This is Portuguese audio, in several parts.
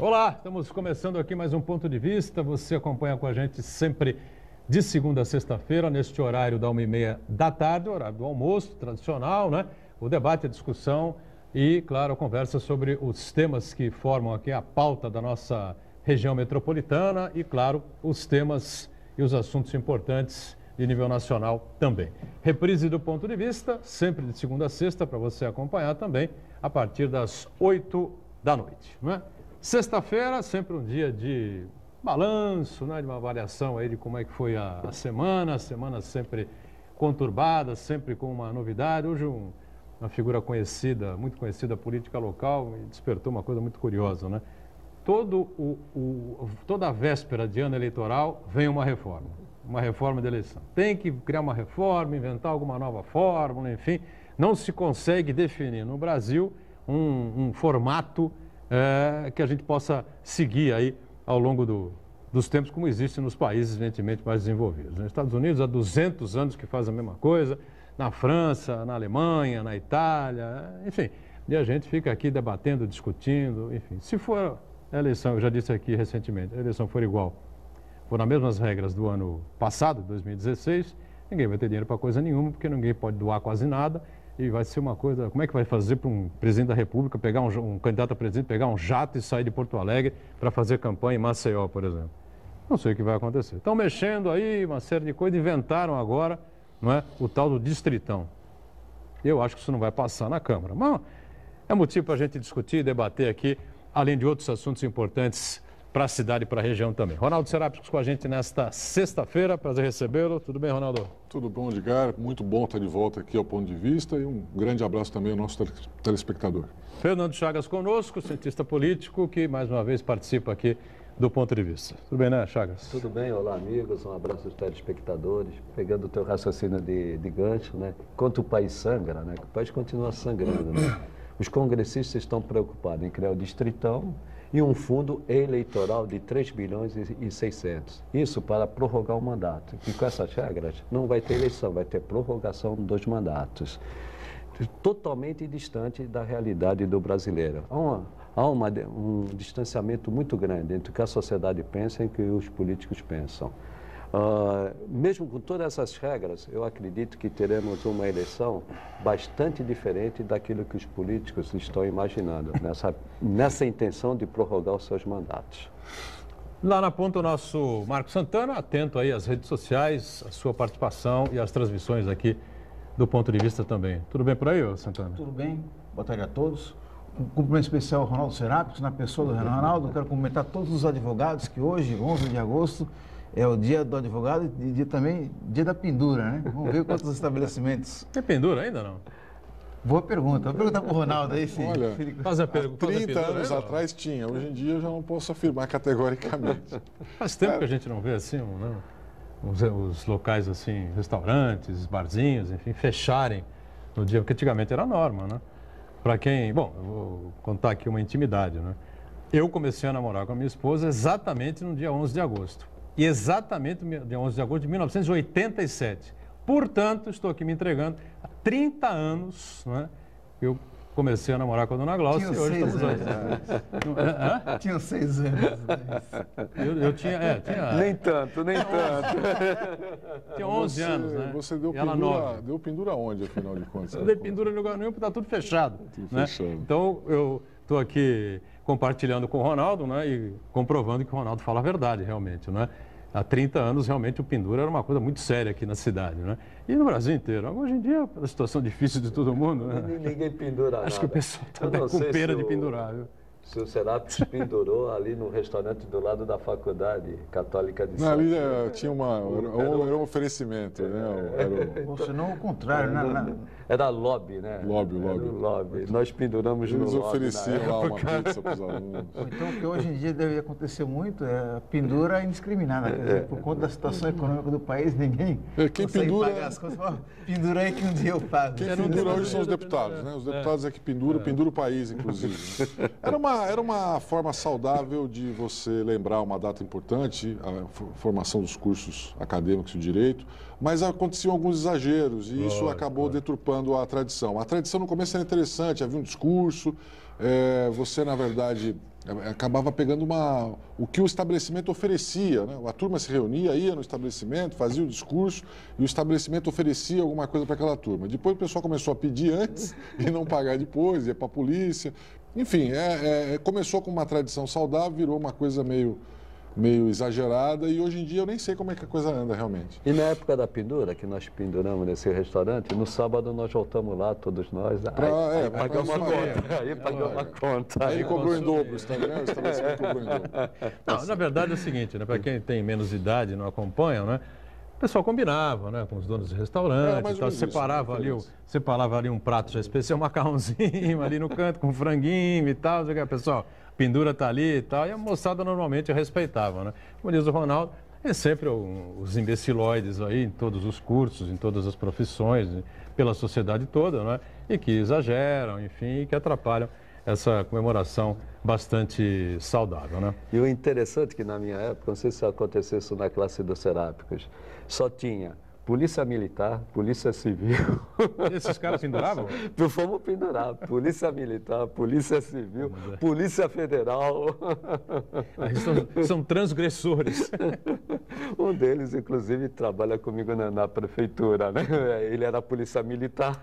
Olá, estamos começando aqui mais um Ponto de Vista. Você acompanha com a gente sempre de segunda a sexta-feira, neste horário da 1h30 da tarde, horário do almoço, tradicional, né? O debate, a discussão e, claro, a conversa sobre os temas que formam aqui a pauta da nossa região metropolitana e, claro, os temas e os assuntos importantes de nível nacional também. Reprise do Ponto de Vista, sempre de segunda a sexta, para você acompanhar também, a partir das 8 da noite, não é? Sexta-feira, sempre um dia de balanço, né, de uma avaliação aí de como é que foi a semana sempre conturbada, sempre com uma novidade. Hoje uma figura conhecida, muito conhecida, política local, me despertou uma coisa muito curiosa, né? Toda a véspera de ano eleitoral vem uma reforma de eleição. Tem que criar uma reforma, inventar alguma nova fórmula, enfim, não se consegue definir no Brasil um formato que a gente possa seguir aí ao longo dos tempos, como existe nos países, evidentemente, mais desenvolvidos. Nos Estados Unidos, há 200 anos que faz a mesma coisa, na França, na Alemanha, na Itália, enfim. E a gente fica aqui debatendo, discutindo, enfim. Se for a eleição, eu já disse aqui recentemente, a eleição for igual, for nas mesmas regras do ano passado, 2016, ninguém vai ter dinheiro para coisa nenhuma, porque ninguém pode doar quase nada. E vai ser uma coisa, como é que vai fazer para um presidente da República, pegar um candidato a presidente, pegar um jato e sair de Porto Alegre para fazer campanha em Maceió, por exemplo? Não sei o que vai acontecer. Estão mexendo aí, uma série de coisas, inventaram agora, não é, o tal do distritão. Eu acho que isso não vai passar na Câmara. Mas é motivo para a gente discutir e debater aqui, além de outros assuntos importantes para a cidade e para a região também. Ronaldo Serápicos com a gente nesta sexta-feira, prazer recebê-lo. Tudo bem, Ronaldo? Tudo bom, Edgar. Muito bom estar de volta aqui ao Ponto de Vista e um grande abraço também ao nosso telespectador. Fernando Chagas conosco, cientista político, que mais uma vez participa aqui do Ponto de Vista. Tudo bem, né, Chagas? Tudo bem, olá amigos, um abraço aos telespectadores. Pegando o teu raciocínio de gancho, né? Enquanto o país sangra, né? O país continua sangrando, né? Os congressistas estão preocupados em criar o distritão e um fundo eleitoral de 3 bilhões e 600. Isso para prorrogar o mandato. E com essas regras não vai ter eleição, vai ter prorrogação dos mandatos. Totalmente distante da realidade do brasileiro. Há um distanciamento muito grande entre o que a sociedade pensa e o que os políticos pensam. Mesmo com todas essas regras, eu acredito que teremos uma eleição bastante diferente daquilo que os políticos estão imaginando, nessa intenção de prorrogar os seus mandatos. Lá na ponta o nosso Marco Santana, atento aí às redes sociais, a sua participação e às transmissões aqui do Ponto de Vista também. Tudo bem por aí, Santana? Tudo bem, boa tarde a todos. Um cumprimento especial ao Ronaldo Serápicos, na pessoa do Ronaldo. Quero cumprimentar todos os advogados que hoje, 11 de agosto, é o dia do advogado e dia também dia da pendura, né? Vamos ver quantos estabelecimentos. Tem pendura ainda não? Boa pergunta. Vou perguntar para o Ronaldo aí, filho. Olha, faz a pergunta. 30 anos atrás tinha, hoje em dia eu já não posso afirmar categoricamente. Faz tempo que a gente não vê assim, né? Os locais assim, restaurantes, barzinhos, enfim, fecharem no dia, porque antigamente era norma, né? Para quem, bom, eu vou contar aqui uma intimidade, né? Eu comecei a namorar com a minha esposa exatamente no dia 11 de agosto. E exatamente no dia 11 de agosto de 1987. Portanto, estou aqui me entregando há 30 anos, né? Eu comecei a namorar com a dona Glaucia e hoje estamos aí. Tinha 6 anos. Eu tinha... Nem tanto. Tinha 11 anos, né? Você deu pendura onde, afinal de contas? Não dei pendura em lugar nenhum, porque está tudo fechado. Né? Fechado. Então, eu estou aqui compartilhando com o Ronaldo, né? E comprovando que o Ronaldo fala a verdade, realmente, né? Há 30 anos, realmente, o pendura era uma coisa muito séria aqui na cidade, né? E no Brasil inteiro. Hoje em dia, a situação difícil de todo mundo, né? Ninguém pendura Acho que o pessoal está com pena de pendurar, viu? Se o Serápicos pendurou ali no restaurante do lado da Faculdade Católica de Santos. Ali tinha era um oferecimento, né? Ou senão o contrário, né? Era lobby, né? Lobby. Nós penduramos Eles no lobby. ofereciam lá uma pizza para os alunos. Então, o que hoje em dia deve acontecer muito é a pendura indiscriminada. Quer dizer, por conta da situação econômica do país, ninguém quem consegue pendura pagar as coisas. Pendura aí que um dia eu pago. Quem pendura hoje são os deputados, né? Os deputados é que pendura o país, inclusive. Era uma forma saudável de você lembrar uma data importante, a formação dos cursos acadêmicos de direito, mas aconteciam alguns exageros e isso acabou deturpando a tradição. A tradição no começo era interessante, havia um discurso, você, na verdade, acabava pegando o que o estabelecimento oferecia, né? A turma se reunia, ia no estabelecimento, fazia o discurso e o estabelecimento oferecia alguma coisa para aquela turma. Depois o pessoal começou a pedir antes e não pagar depois, ia para a polícia. Enfim, começou com uma tradição saudável, virou uma coisa meio exagerada e hoje em dia eu nem sei como é que a coisa anda realmente. E na época da pendura, que nós penduramos nesse restaurante, no sábado nós voltamos lá, todos nós, aí pagamos a conta. Aí pagamos a conta. Aí cobrou em dobro, o estabelecimento cobrou em dobro. Não, na verdade é o seguinte, né, para quem tem menos idade e não acompanha, né, o pessoal combinava, né, com os donos de restaurante, então, separava ali um prato já especial, um macarrãozinho ali no canto com franguinho e tal, pessoal, pendura tá ali e tal, e a moçada normalmente respeitava, né? Como diz o Ronaldo, é sempre os imbeciloides aí em todos os cursos, em todas as profissões, pela sociedade toda, né? E que exageram, enfim, e que atrapalham essa comemoração bastante saudável, né? E o interessante é que na minha época, não sei se acontecesse isso na classe dos Serápicos, só tinha Polícia Militar, Polícia Civil. Esses caras penduravam? Fomos pendurar. Polícia Militar, Polícia Civil, Polícia Federal. São transgressores. Um deles, inclusive, trabalha comigo na prefeitura, né? Ele era Polícia Militar.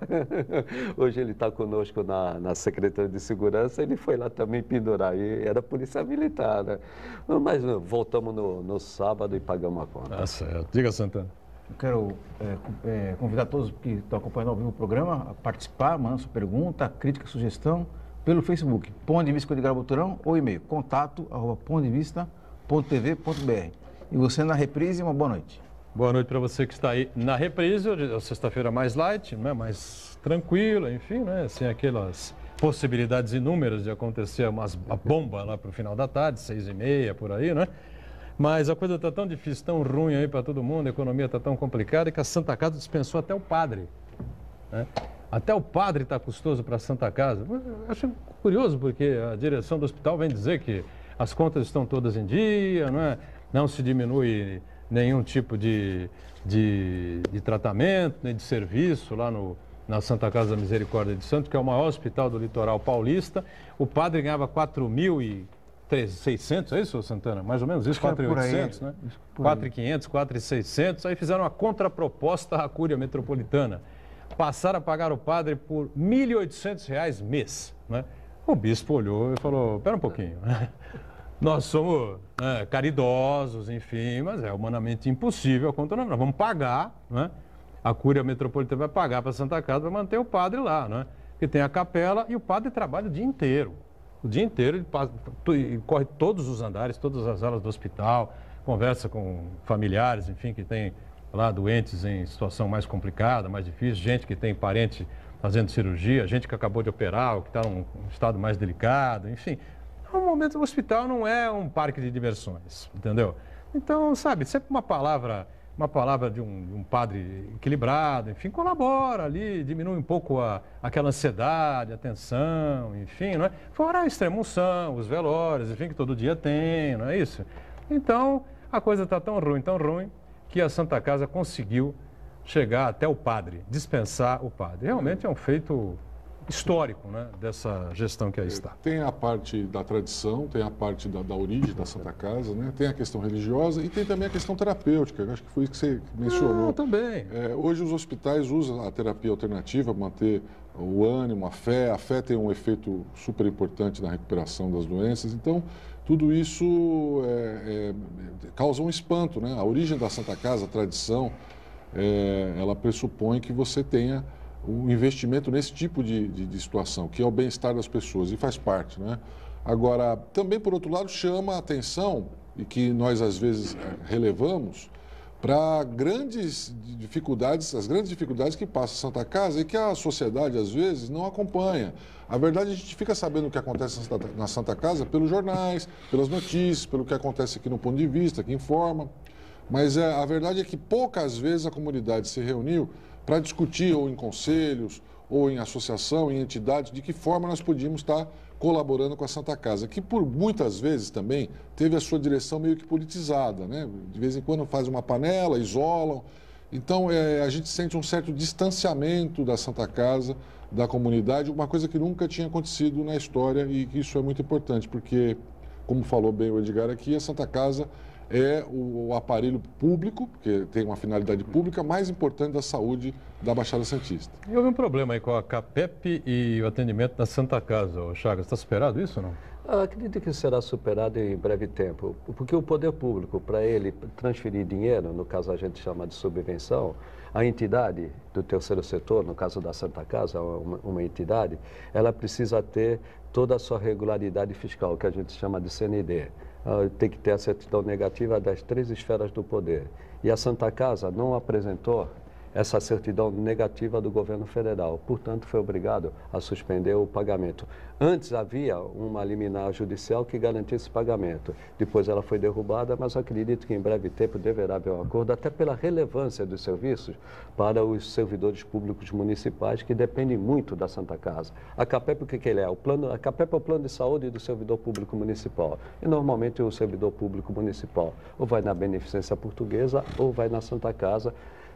Hoje ele está conosco na Secretaria de Segurança. Ele foi lá também pendurar. E era Polícia Militar, né? Mas voltamos no sábado e pagamos a conta. Tá certo. Diga, Santana. Eu quero convidar todos que estão acompanhando ao vivo o programa a participar, mandar sua pergunta, crítica, sugestão pelo Facebook, Ponto de Vista com Edgar Boturão, ou e-mail, contato@pontodevista.tv.br. E você na reprise, uma boa noite. Boa noite para você que está aí na reprise, hoje é sexta-feira mais light, né? Mais tranquila, enfim, né? Sem aquelas possibilidades inúmeras de acontecer a bomba lá para o final da tarde, 6h30, por aí, né? Mas a coisa está tão difícil, tão ruim aí para todo mundo, a economia está tão complicada que a Santa Casa dispensou até o padre, né? Até o padre está custoso para a Santa Casa. Eu acho curioso porque a direção do hospital vem dizer que as contas estão todas em dia, não se diminui nenhum tipo de tratamento, nem de serviço lá na Santa Casa da Misericórdia de Santos, que é o maior hospital do litoral paulista. O padre ganhava 4.600, é isso, Santana? Mais ou menos isso, 4.800, né? 4.500, 4.600. Aí fizeram uma contraproposta à Cúria Metropolitana. Passaram a pagar o padre por R$ 1.800 mês, né? O bispo olhou e falou, espera um pouquinho, nós somos caridosos, enfim, mas é humanamente impossível a conta, nós vamos pagar, né? A Cúria Metropolitana vai pagar para a Santa Casa para manter o padre lá, né? Porque tem a capela e o padre trabalha o dia inteiro. O dia inteiro ele corre todos os andares, todas as alas do hospital, conversa com familiares, enfim, que tem lá doentes em situação mais complicada, mais difícil, gente que tem parente fazendo cirurgia, gente que acabou de operar, ou que está num estado mais delicado, enfim. No momento, o hospital não é um parque de diversões, entendeu? Então, sabe, sempre uma palavra de um padre equilibrado, enfim, colabora ali, diminui um pouco aquela ansiedade, a tensão, enfim, não é? Fora a extrema-unção, os velórios, enfim, que todo dia tem, não é isso? Então, a coisa está tão ruim, que a Santa Casa conseguiu chegar até o padre, dispensar o padre. Realmente é um feito histórico, né, dessa gestão que aí está. Tem a parte da tradição, tem a parte da origem da Santa Casa, né? Tem a questão religiosa e tem também a questão terapêutica. Eu acho que foi isso que você mencionou. Também. Hoje os hospitais usam a terapia alternativa para manter o ânimo, a fé. A fé tem um efeito super importante na recuperação das doenças. Então, tudo isso causa um espanto, né? A origem da Santa Casa, a tradição, ela pressupõe que você tenha um investimento nesse tipo de situação, que é o bem-estar das pessoas, e faz parte, né? Agora, também, por outro lado, chama a atenção, e que nós, às vezes, relevamos, para as grandes dificuldades que passa a Santa Casa e que a sociedade, às vezes, não acompanha. A verdade, a gente fica sabendo o que acontece na Santa Casa pelos jornais, pelas notícias, pelo que acontece aqui no Ponto de Vista, que informa, mas a verdade é que poucas vezes a comunidade se reuniu para discutir, ou em conselhos, ou em associação, em entidades, de que forma nós podíamos estar colaborando com a Santa Casa, que por muitas vezes também teve a sua direção meio que politizada, né? De vez em quando faz uma panela, isolam. Então, a gente sente um certo distanciamento da Santa Casa, da comunidade, uma coisa que nunca tinha acontecido na história, e isso é muito importante, porque como falou bem o Edgar aqui, a Santa Casa é o aparelho público, que tem uma finalidade pública, mais importante da saúde da Baixada Santista. E houve um problema aí com a CAPEP e o atendimento da Santa Casa, ô Chagas. Está superado isso ou não? Acredito que será superado em breve tempo, porque o poder público, para ele transferir dinheiro, no caso a gente chama de subvenção, a entidade do terceiro setor, no caso da Santa Casa, uma entidade, ela precisa ter toda a sua regularidade fiscal, que a gente chama de CND. Tem que ter a certidão negativa das 3 esferas do poder. E a Santa Casa não apresentou essa certidão negativa do governo federal. Portanto, foi obrigado a suspender o pagamento. Antes havia uma liminar judicial que garantia esse pagamento. Depois ela foi derrubada, mas acredito que em breve tempo deverá haver um acordo, até pela relevância dos serviços para os servidores públicos municipais, que dependem muito da Santa Casa. A CAPEP, o que ele é? A CAPEP é o plano de saúde do servidor público municipal. E normalmente o servidor público municipal ou vai na Beneficência Portuguesa ou vai na Santa Casa.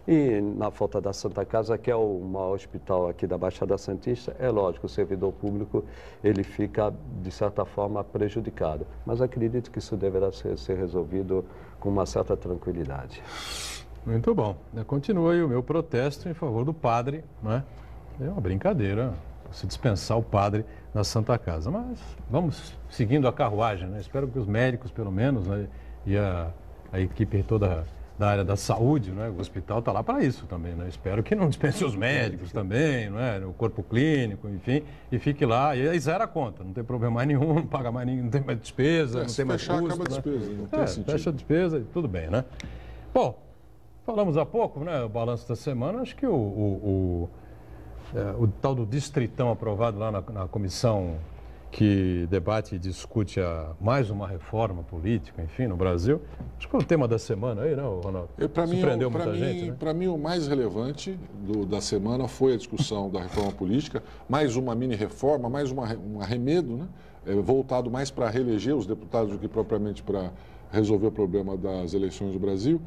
E na falta da Santa Casa, que é o maior hospital aqui da Baixada Santista, é lógico, o servidor público ele fica, de certa forma, prejudicado. Mas acredito que isso deverá ser resolvido com uma certa tranquilidade. Muito bom. Continua aí o meu protesto em favor do padre, né? É uma brincadeira se dispensar o padre na Santa Casa. Mas vamos seguindo a carruagem, né? Espero que os médicos, pelo menos, né? E a equipe toda da área da saúde, né? O hospital está lá para isso também, né? Espero que não dispense os médicos também, não é? O corpo clínico, enfim, e fique lá, e aí zera a conta, não tem problema mais nenhum, não paga mais ninguém, não tem mais despesa, não tem mais custo. Acaba a despesa, não tem sentido. Fecha a despesa e tudo bem, né? Bom, falamos há pouco, né? O balanço da semana, acho que o tal do distritão aprovado lá na comissão que debate e discute mais uma reforma política, enfim, no Brasil. Acho que foi o tema da semana aí, não, Ronaldo? Surpreendeu muita gente, né? Para mim, o mais relevante da semana foi a discussão da reforma política, mais uma mini-reforma, mais um arremedo, né? Voltado mais para reeleger os deputados do que propriamente para resolver o problema das eleições do Brasil.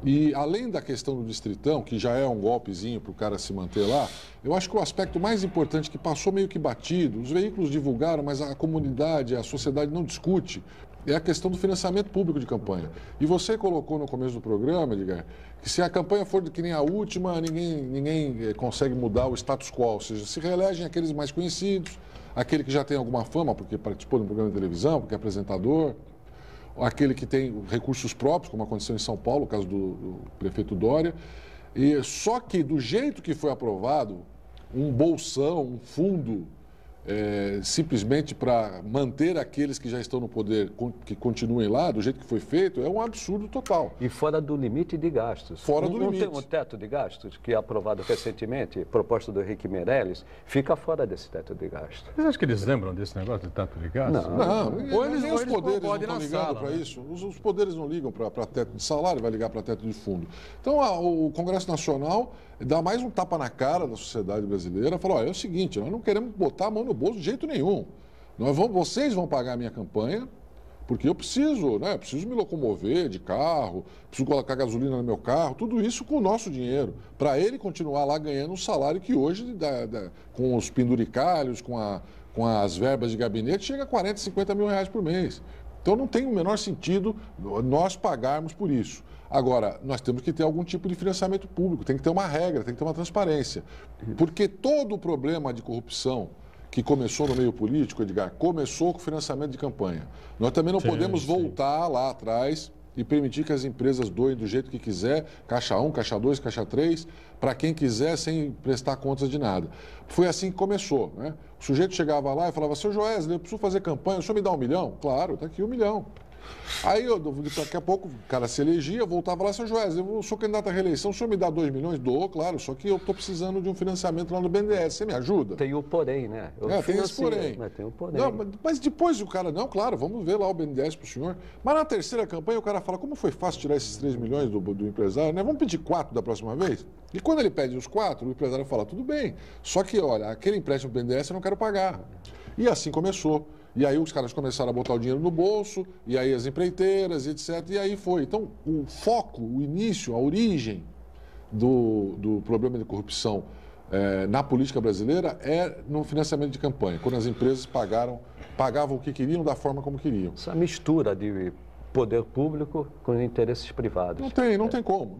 E além da questão do distritão, que já é um golpezinho para o cara se manter lá, eu acho que o aspecto mais importante, que passou meio que batido, os veículos divulgaram, mas a comunidade, a sociedade não discute, é a questão do financiamento público de campanha. E você colocou no começo do programa, Edgar, que se a campanha for que nem a última, ninguém consegue mudar o status quo, ou seja, se reelegem aqueles mais conhecidos, aquele que já tem alguma fama porque participou de um programa de televisão, porque é apresentador, aquele que tem recursos próprios, como aconteceu em São Paulo, o caso do prefeito Dória. E só que, do jeito que foi aprovado, um bolsão, um fundo, simplesmente para manter aqueles que já estão no poder, que continuem lá, do jeito que foi feito, é um absurdo total. E fora do limite de gastos. Fora do limite. Não tem um teto de gastos, que é aprovado recentemente, proposta do Henrique Meirelles, fica fora desse teto de gastos. Vocês acham que eles lembram desse negócio de teto de gastos? Não, Ou eles os poderes não podem estão na ligando sala, para né? isso. Os poderes não ligam para teto de salário, vai ligar para teto de fundo. Então, o Congresso Nacional dá mais um tapa na cara da sociedade brasileira, fala, olha, é o seguinte, nós não queremos botar a mão no bolso de jeito nenhum. Vocês vão pagar a minha campanha, porque eu preciso, né? Eu preciso me locomover de carro, preciso colocar gasolina no meu carro, tudo isso com o nosso dinheiro, para ele continuar lá ganhando um salário que hoje, com os penduricalhos, com as verbas de gabinete, chega a 40, 50 mil reais por mês. Então não tem o menor sentido nós pagarmos por isso. Agora, nós temos que ter algum tipo de financiamento público, tem que ter uma regra, tem que ter uma transparência. Porque todo o problema de corrupção que começou no meio político, Edgar, começou com financiamento de campanha. Nós também não podemos voltar lá atrás e permitir que as empresas doem do jeito que quiser, caixa 1, caixa 2, caixa 3, para quem quiser, sem prestar contas de nada. Foi assim que começou, né? O sujeito chegava lá e falava, seu Joesley, eu preciso fazer campanha, o senhor me dá 1 milhão? Claro, está aqui 1 milhão. Aí, daqui a pouco, o cara se elegia, voltava lá, seu Joesley, eu sou candidato à reeleição, o senhor me dá 2 milhões? Dou, claro, só que eu estou precisando de um financiamento lá no BNDES, você me ajuda? Tem o porém, né? Tem esse porém. Mas tem o porém. Não, mas depois o cara, não, claro, vamos ver lá o BNDES para o senhor. Mas na terceira campanha o cara fala, como foi fácil tirar esses 3 milhões do empresário, né? Vamos pedir 4 da próxima vez? E quando ele pede os 4, o empresário fala, tudo bem, só que, olha, aquele empréstimo do BNDES eu não quero pagar. E assim começou. E aí os caras começaram a botar o dinheiro no bolso, e aí as empreiteiras, etc. E aí foi. Então, o foco, o início, a origem do problema de corrupção na política brasileira é no financiamento de campanha, quando as empresas pagavam o que queriam da forma como queriam. Essa mistura de poder público com interesses privados. Não tem como.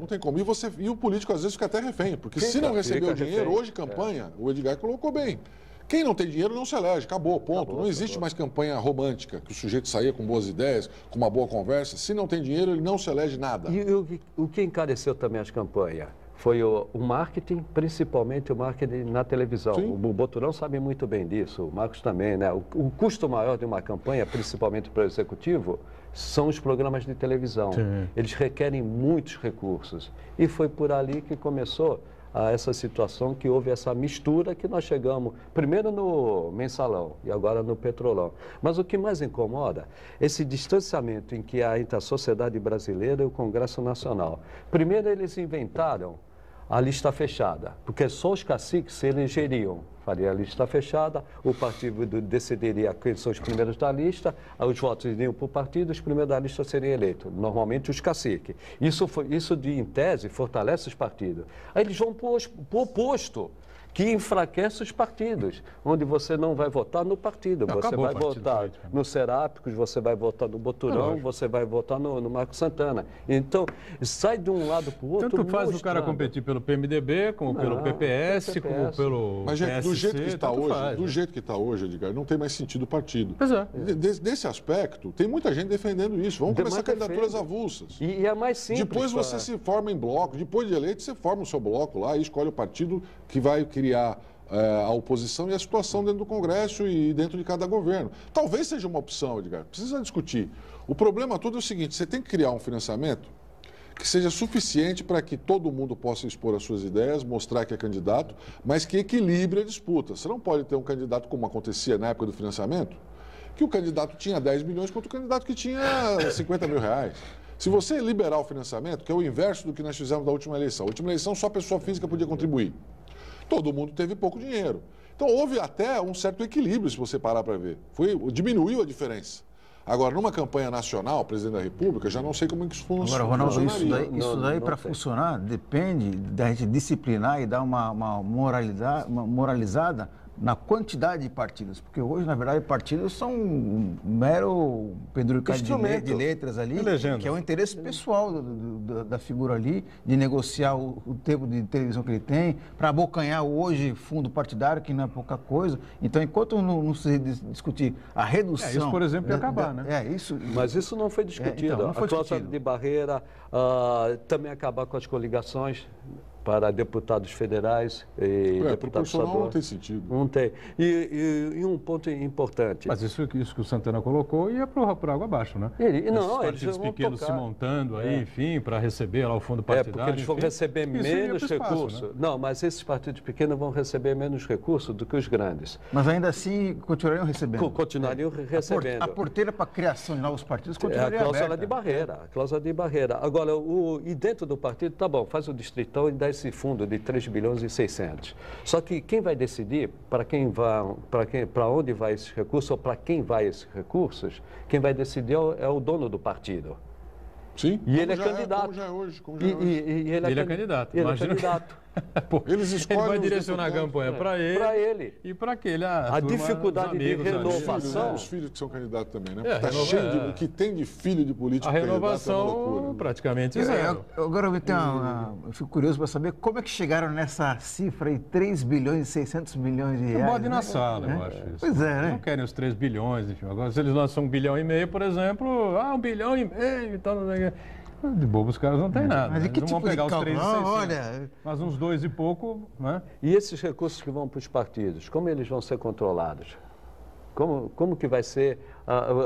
E o político às vezes fica até refém, porque se não recebeu dinheiro, hoje campanha, o Edgar colocou bem. Quem não tem dinheiro não se elege, acabou, ponto. Não existe mais campanha romântica, que o sujeito saía com boas ideias, com uma boa conversa. Se não tem dinheiro, ele não se elege nada. E o que encareceu também as campanhas foi o marketing, principalmente o marketing na televisão. Sim. O Boturão sabe muito bem disso, o Marcos também, né? O custo maior de uma campanha, principalmente para o executivo, são os programas de televisão. Sim. Eles requerem muitos recursos. E foi por ali que começou a essa situação, que houve essa mistura que nós chegamos, primeiro no Mensalão e agora no Petrolão. Mas o que mais incomoda é esse distanciamento em que há entre a sociedade brasileira e o Congresso Nacional. Primeiro eles inventaram a lista fechada, porque só os caciques se elegeriam. Faria a lista fechada, o partido decidiria quem são os primeiros da lista, os votos iriam para o partido, os primeiros da lista seriam eleitos, normalmente os caciques. Isso, em tese, fortalece os partidos. Aí eles vão para o oposto, que enfraquece os partidos, onde você não vai votar no partido, você vai votar no Serápicos, você vai votar no Boturão, você vai votar no Marcos Santana. Então, sai de um lado para o outro. Tanto faz o cara competir pelo PMDB, como pelo PPS, como pelo Mas, gente, PSC, do jeito que está hoje, faz, do jeito que está hoje, Edgar, não tem mais sentido o partido. Pois é. Desse aspecto, tem muita gente defendendo isso. Vamos começar candidaturas avulsas. E é mais simples. Depois você se forma em bloco, depois de eleito, você forma o seu bloco lá e escolhe o partido que vai criar a oposição e a situação dentro do Congresso e dentro de cada governo. Talvez seja uma opção, Edgar, precisa discutir. O problema todo é o seguinte, você tem que criar um financiamento que seja suficiente para que todo mundo possa expor as suas ideias, mostrar que é candidato, mas que equilibre a disputa. Você não pode ter um candidato, como acontecia na época do financiamento, que o candidato tinha 10 milhões contra o candidato que tinha 50 mil reais. Se você liberar o financiamento, que é o inverso do que nós fizemos da última eleição, a última eleição só a pessoa física podia contribuir. Todo mundo teve pouco dinheiro. Então, houve até um certo equilíbrio, se você parar para ver. Diminuiu a diferença. Agora, numa campanha nacional, presidente da República, já não sei como é que isso funciona. Agora, Ronaldo, isso daí para funcionar, depende da gente disciplinar e dar uma moralizada na quantidade de partidos. Porque hoje, na verdade, partidos são um mero penduricado de letras ali, que é o interesse pessoal da figura ali, de negociar o tempo de televisão que ele tem, para abocanhar hoje fundo partidário, que não é pouca coisa. Então, enquanto não se discutir a redução... isso, por exemplo, ia acabar, né? Mas isso não foi discutido. Então, não foi a cláusula de barreira, também acabar com as coligações para deputados federais e deputados estaduais. Não tem sentido. Não tem. E um ponto importante. Mas isso que o Santana colocou ia para água abaixo, né? Não, esses partidos pequenos se montando aí, enfim, para receber lá o fundo partidário. Porque eles vão receber menos recursos. Né? Não, mas esses partidos pequenos vão receber menos recursos do que os grandes. Mas ainda assim continuariam recebendo. Continuariam recebendo. A porteira para a criação de novos partidos continuaria aberta. A cláusula de barreira. Agora, e dentro do partido, tá bom, faz o distritão e dá esse fundo de 3 bilhões e 600. Só que quem vai decidir para onde vai esses recursos ou para quem vai esses recursos, quem vai decidir é o dono do partido. Sim. E ele é candidato. Como já é hoje. E ele é candidato. Ele é candidato. Pô, eles escolhem, ele vai direcionar a campanha para ele e para aquele. A dificuldade de renovação. Os filhos que são candidatos também, né? Está cheio o que tem de filho de político. A renovação praticamente zero. Agora eu fico curioso para saber como é que chegaram nessa cifra aí, 3 bilhões e 600 milhões de reais. Bode na sala, eu acho isso. Pois é, né? Não querem os 3 bilhões, enfim. Agora, se eles lançam 1,5 bilhão, por exemplo, 1,5 bilhão e tal, de bobo os caras não tem nada. Mas né? que Não tipo vão pegar de os 3,600. Olha... Mas uns 2 e pouco, né? E esses recursos que vão para os partidos, como eles vão ser controlados? Como que vai ser?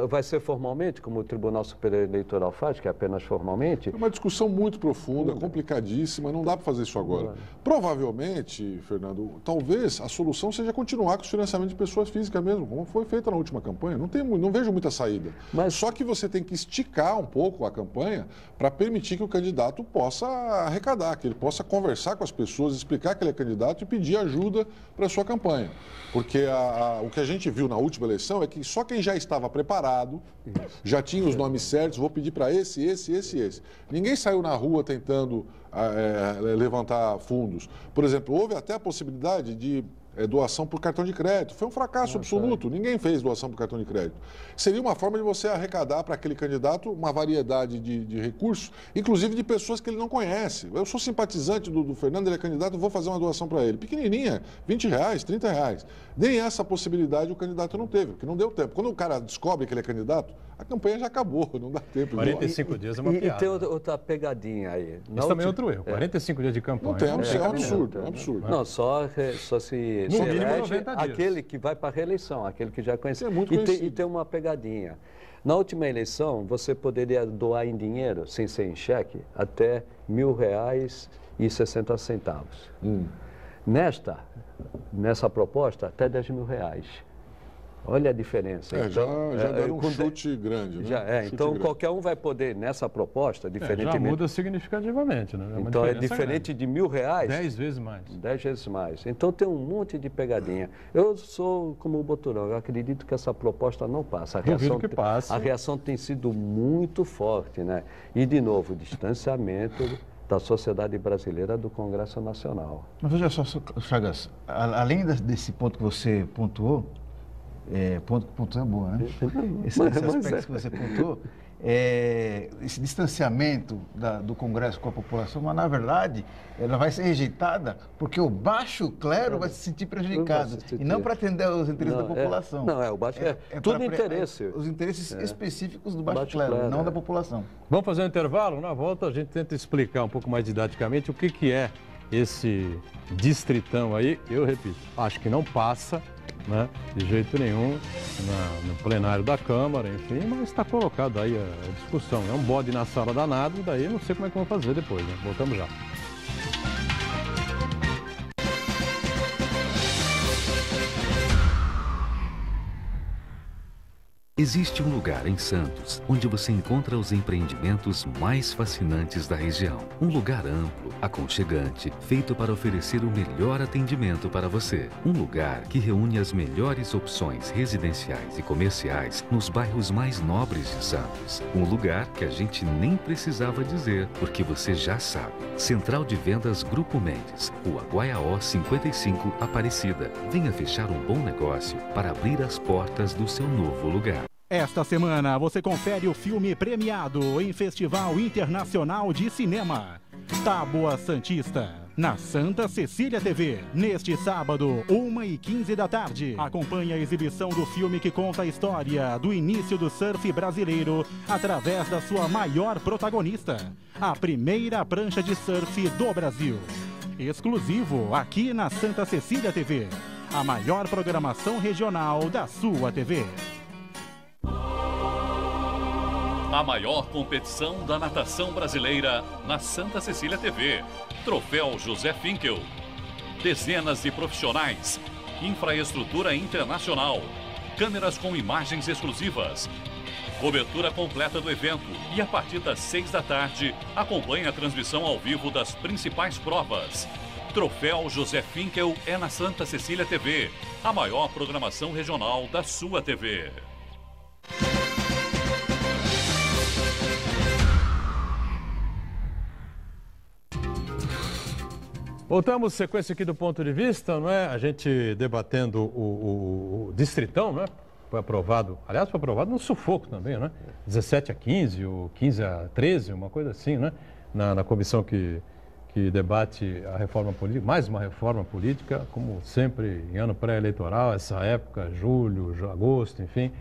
Vai ser formalmente, como o Tribunal Superior Eleitoral faz, que é apenas formalmente? É uma discussão muito profunda, complicadíssima, não dá para fazer isso agora. Provavelmente, Fernando, talvez a solução seja continuar com os financiamentos de pessoas físicas mesmo, como foi feita na última campanha. Não vejo muita saída. Só que você tem que esticar um pouco a campanha para permitir que o candidato possa arrecadar, que ele possa conversar com as pessoas, explicar que ele é candidato e pedir ajuda para a sua campanha. Porque o que a gente viu na última eleição é que só quem já estava estava preparado, já tinha os nomes certos, vou pedir para esse. Ninguém saiu na rua tentando levantar fundos. Por exemplo, houve até a possibilidade de doação por cartão de crédito. Foi um fracasso absoluto. Ninguém fez doação por cartão de crédito. Seria uma forma de você arrecadar para aquele candidato uma variedade de recursos, inclusive de pessoas que ele não conhece. Eu sou simpatizante do Fernando, ele é candidato, eu vou fazer uma doação para ele. Pequenininha, R$20, R$30. Nem essa possibilidade o candidato não teve, porque não deu tempo. Quando o cara descobre que ele é candidato, a campanha já acabou, não dá tempo. 45 dias é uma piada. E tem outra pegadinha aí. Isso também é outro erro. 45 dias de campanha. Não tem, é um absurdo, é um absurdo. Não, só se elege aquele que vai para a reeleição, aquele que já conhece. É muito e tem uma pegadinha. Na última eleição, você poderia doar em dinheiro, sem ser em cheque, até R$1.000,60. Nessa proposta, até R$10.000. Olha a diferença. Já deram um chute grande, né? Então, grande. Qualquer um vai poder, nessa proposta, diferentemente... Já muda significativamente, né? Então, é diferente de R$1.000... 10 vezes mais. 10 vezes mais. Então, tem um monte de pegadinha. Eu sou como o Boturão, eu acredito que essa proposta não passa. Duvido que passe. A reação tem sido muito forte, né? E, de novo, o distanciamento da sociedade brasileira do Congresso Nacional. Mas veja só, Chagas, além desse ponto que você pontuou, ponto que pontuou é boa, né? Esse aspecto que você pontuou, esse distanciamento do Congresso com a população, mas na verdade ela vai ser rejeitada porque o baixo clero vai se sentir prejudicado e não para atender aos interesses da população. O baixo tudo interesse. Os interesses específicos do baixo clero, não da população. Vamos fazer um intervalo? Na volta a gente tenta explicar um pouco mais didaticamente o que é esse distritão aí. Eu repito, acho que não passa, né, de jeito nenhum no plenário da Câmara, enfim, mas está colocado aí a discussão. É um bode na sala danado, daí eu não sei como é que vão fazer depois, né? Voltamos já. Existe um lugar em Santos onde você encontra os empreendimentos mais fascinantes da região. Um lugar amplo, aconchegante, feito para oferecer o melhor atendimento para você. Um lugar que reúne as melhores opções residenciais e comerciais nos bairros mais nobres de Santos. Um lugar que a gente nem precisava dizer, porque você já sabe. Central de Vendas Grupo Mendes, Rua Guaiaó 55, Aparecida. Venha fechar um bom negócio para abrir as portas do seu novo lugar. Esta semana você confere o filme premiado em Festival Internacional de Cinema. Tábua Santista, na Santa Cecília TV. Neste sábado, 1h15 da tarde. Acompanhe a exibição do filme que conta a história do início do surf brasileiro através da sua maior protagonista, a primeira prancha de surf do Brasil. Exclusivo aqui na Santa Cecília TV, a maior programação regional da sua TV. A maior competição da natação brasileira na Santa Cecília TV. Troféu José Finkel. Dezenas de profissionais. Infraestrutura internacional. Câmeras com imagens exclusivas. Cobertura completa do evento. E a partir das 6 da tarde, acompanhe a transmissão ao vivo das principais provas. Troféu José Finkel é na Santa Cecília TV. A maior programação regional da sua TV. Voltamos, sequência aqui do ponto de vista, não é? A gente debatendo o distritão, não é? Foi aprovado, aliás, foi aprovado no sufoco também, né? 17-15 ou 15-13, uma coisa assim, né? Na comissão que debate a reforma política, mais uma reforma política, como sempre em ano pré-eleitoral, essa época, julho, agosto, enfim,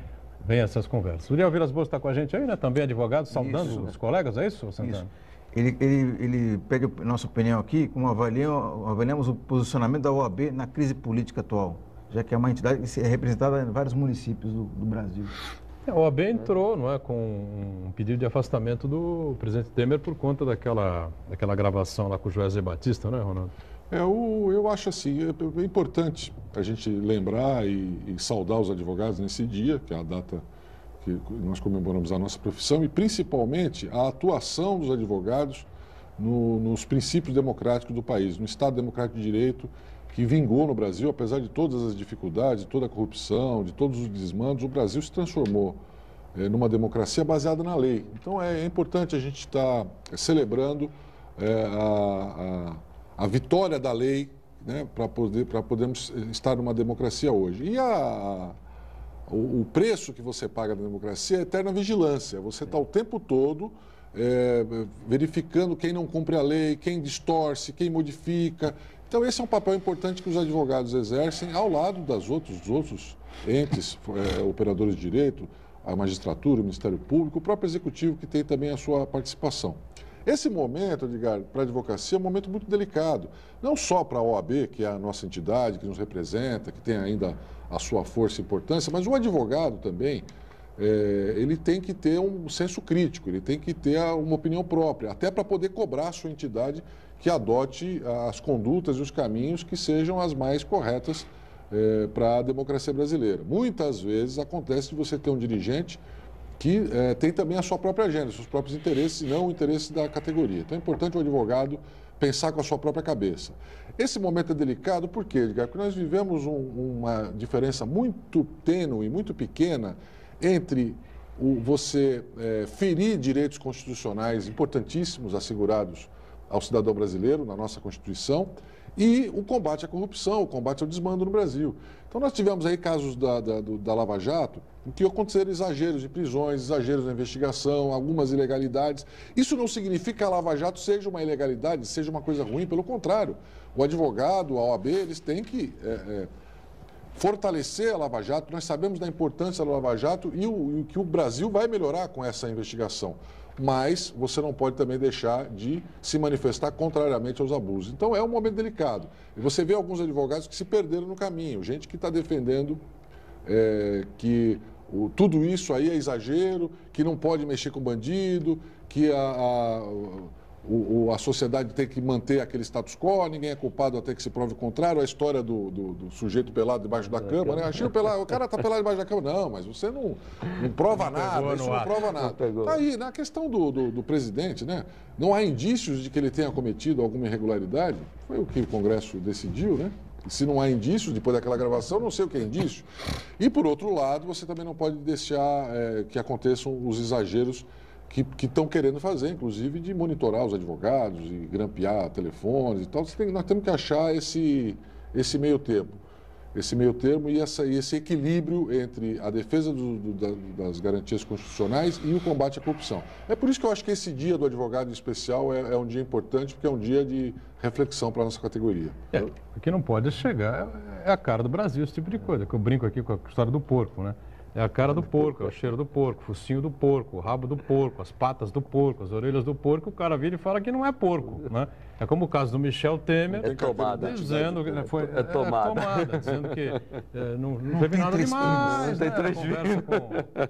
vem essas conversas. O Uriel Vilas Boas está com a gente aí, né? Também advogado, saudando os colegas, é isso, Santana? Isso. Ele pede a nossa opinião aqui, como avaliamos o posicionamento da OAB na crise política atual, já que é uma entidade que é representada em vários municípios do Brasil. A OAB entrou, não é, com um pedido de afastamento do presidente Temer por conta daquela gravação lá com o Joesley Batista, né, Ronaldo? Eu acho assim, é importante a gente lembrar e saudar os advogados nesse dia, que é a data que nós comemoramos a nossa profissão, e principalmente a atuação dos advogados nos princípios democráticos do país, no Estado Democrático de Direito que vingou no Brasil, apesar de todas as dificuldades, de toda a corrupção, de todos os desmandos, o Brasil se transformou numa democracia baseada na lei. Então é importante a gente estar celebrando a vitória da lei, né, para podermos estar numa democracia hoje. E o preço que você paga na democracia é a eterna vigilância. Você está o tempo todo verificando quem não cumpre a lei, quem distorce, quem modifica. Então esse é um papel importante que os advogados exercem ao lado dos outros entes, operadores de direito, a magistratura, o Ministério Público, o próprio Executivo, que tem também a sua participação. Esse momento, Edgar, para a advocacia é um momento muito delicado, não só para a OAB, que é a nossa entidade, que nos representa, que tem ainda a sua força e importância, mas o advogado também, ele tem que ter um senso crítico, ele tem que ter uma opinião própria, até para poder cobrar a sua entidade que adote as condutas e os caminhos que sejam as mais corretas para a democracia brasileira. Muitas vezes acontece de você ter um dirigente que tem também a sua própria agenda, seus próprios interesses e não o interesse da categoria. Então é importante o advogado pensar com a sua própria cabeça. Esse momento é delicado por quê, Edgar? Porque nós vivemos uma diferença muito tênue, muito pequena entre você ferir direitos constitucionais importantíssimos assegurados ao cidadão brasileiro na nossa Constituição e o combate à corrupção, o combate ao desmando no Brasil. Então nós tivemos aí casos da Lava Jato em que aconteceram exageros de prisões, exageros na investigação, algumas ilegalidades. Isso não significa que a Lava Jato seja uma ilegalidade, seja uma coisa ruim, pelo contrário. O advogado, a OAB, eles têm que fortalecer a Lava Jato. Nós sabemos da importância da Lava Jato e que o Brasil vai melhorar com essa investigação. Mas você não pode também deixar de se manifestar contrariamente aos abusos. Então é um momento delicado. E você vê alguns advogados que se perderam no caminho, gente que está defendendo que tudo isso aí é exagero, que não pode mexer com bandido, que a sociedade tem que manter aquele status quo, ninguém é culpado até que se prove o contrário. A história do sujeito pelado debaixo da cama, né? Achei o cara está pelado debaixo da cama. Não, mas você não prova nada, isso não prova nada. Tá aí, na questão do presidente, né? Não há indícios de que ele tenha cometido alguma irregularidade, foi o que o Congresso decidiu, né? E se não há indícios, depois daquela gravação, não sei o que é indício. E, por outro lado, você também não pode deixar que aconteçam os exageros que estão querendo fazer, inclusive de monitorar os advogados e grampear telefones e tal. Nós temos que achar esse meio termo. Esse meio termo e esse equilíbrio entre a defesa das garantias constitucionais e o combate à corrupção. É por isso que eu acho que esse dia do advogado em especial é um dia importante, porque é um dia de reflexão para a nossa categoria. O que não pode chegar é a cara do Brasil, esse tipo de coisa, que eu brinco aqui com a história do porco, né? É a cara do porco, é o cheiro do porco, o focinho do porco, o rabo do porco, as patas do porco, as orelhas do porco, o cara vira e fala que não é porco, né? É como o caso do Michel Temer, dizendo que foi tomada, dizendo que não teve nada demais, né?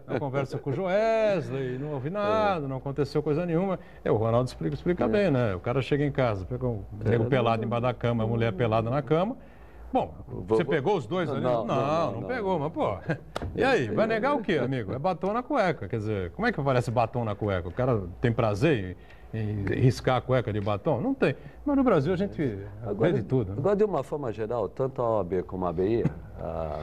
Na conversa com o Joesley, não houve nada, não aconteceu coisa nenhuma. O Ronaldo explica bem, né? O cara chega em casa, pega um nego pelado embaixo da cama, a mulher pelada na cama. Bom, você pegou os dois ali? Não pegou, mas pô. E aí, vai negar o quê, amigo? É batom na cueca. Quer dizer, como é que aparece batom na cueca? O cara tem prazer em riscar a cueca de batom? Não tem. Mas no Brasil a gente vê de tudo. Agora, de uma forma geral, tanto a OAB como a ABI, a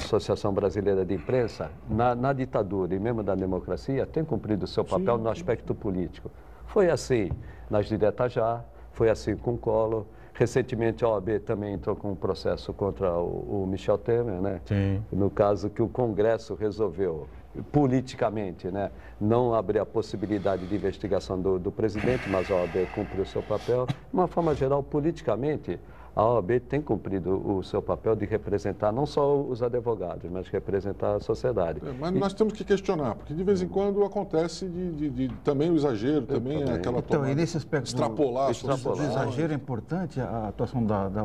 Associação Brasileira de Imprensa, na ditadura e mesmo na democracia, tem cumprido o seu papel no aspecto político. Foi assim nas diretas já, foi assim com o Collor. Recentemente, a OAB também entrou com um processo contra o Michel Temer, né? Sim. No caso que o Congresso resolveu, politicamente, né, não abrir a possibilidade de investigação do presidente, mas a OAB cumpriu o seu papel. De uma forma geral, politicamente, a OAB tem cumprido o seu papel de representar não só os advogados, mas representar a sociedade. Mas nós temos que questionar, porque de vez em quando acontece também o exagero, também aquela tomada, e nesse aspecto extrapolar. O exagero é importante, a atuação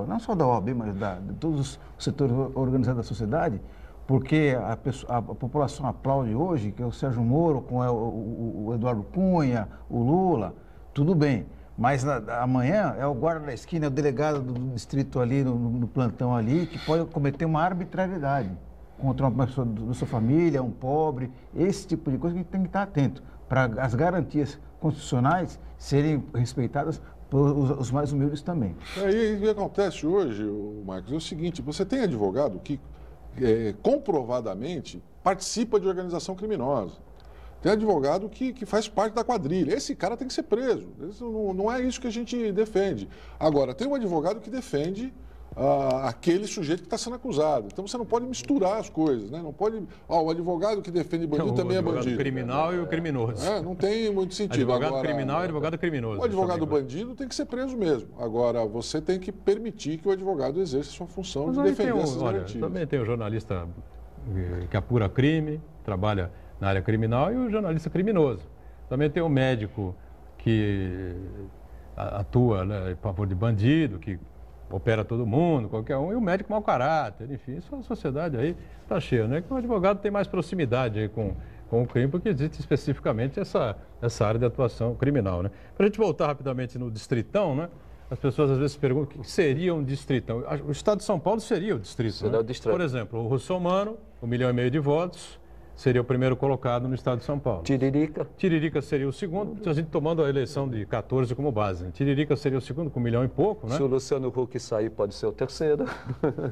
não só da OAB, mas de todos os setores organizados da sociedade, porque a população aplaude hoje, que é o Sérgio Moro, com o Eduardo Cunha, o Lula, tudo bem. Mas amanhã é o guarda da esquina, é o delegado do distrito ali, no plantão ali, que pode cometer uma arbitrariedade contra uma pessoa da sua família, um pobre, esse tipo de coisa que a gente tem que estar atento, para as garantias constitucionais serem respeitadas os mais humildes também. E o que acontece hoje, Marcos, é o seguinte, você tem advogado que comprovadamente participa de organização criminosa. Tem advogado que faz parte da quadrilha. Esse cara tem que ser preso. Não é isso que a gente defende. Agora, tem um advogado que defende aquele sujeito que está sendo acusado. Então você não pode misturar as coisas, né? Não pode. O advogado que defende bandido também é bandido. O criminal e o criminoso. Não tem muito sentido. Advogado criminal e advogado criminoso. O advogado bandido tem que ser preso mesmo. Agora, você tem que permitir que o advogado exerça sua função de defender essas garantias. Também tem o jornalista que apura crime, trabalha na área criminal, e o jornalista criminoso. Também tem o médico que atua, né, em favor de bandido, que opera todo mundo, qualquer um, e o médico mau caráter, enfim, isso a sociedade aí está cheia, né? Que o advogado tem mais proximidade aí com o crime, porque existe especificamente essa área de atuação criminal, né? Para a gente voltar rapidamente no distritão, né? As pessoas às vezes perguntam o que seria um distritão. O estado de São Paulo seria o distrito, seria, né? o distrito. Por exemplo, o Russomano, 1,5 milhão de votos, seria o primeiro colocado no estado de São Paulo. Tiririca. Tiririca seria o segundo, a gente tomando a eleição de 14 como base. Né? Tiririca seria o segundo, com 1 milhão e pouco, né? Se o Luciano Huck sair, pode ser o terceiro,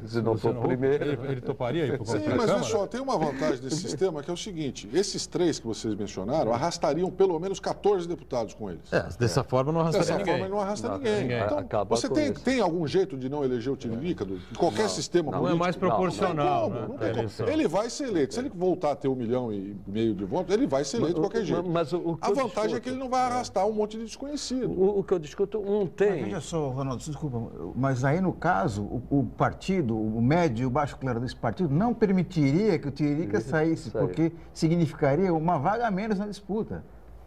se não for o primeiro. Ele toparia ir para o Sim, mas olha só, tem uma vantagem desse sistema que é o seguinte, esses 3 que vocês mencionaram arrastariam pelo menos 14 deputados com eles. Dessa forma não arrastaria ninguém. Dessa forma não arrasta ninguém. Então, você tem algum jeito de não eleger o Tiririca? De qualquer sistema político? Não é mais proporcional. Não tem como. Ele vai ser eleito. Se ele voltar a ter 1,5 milhão de votos, ele vai ser eleito de qualquer jeito. Mas a vantagem é que ele não vai arrastar um monte de desconhecido. O que eu discuto, tem. Mas veja só, Ronaldo, desculpa, mas aí no caso, o partido, o médio e o baixo clero desse partido não permitiria que o Tiririca saísse, porque significaria uma vaga a menos na disputa.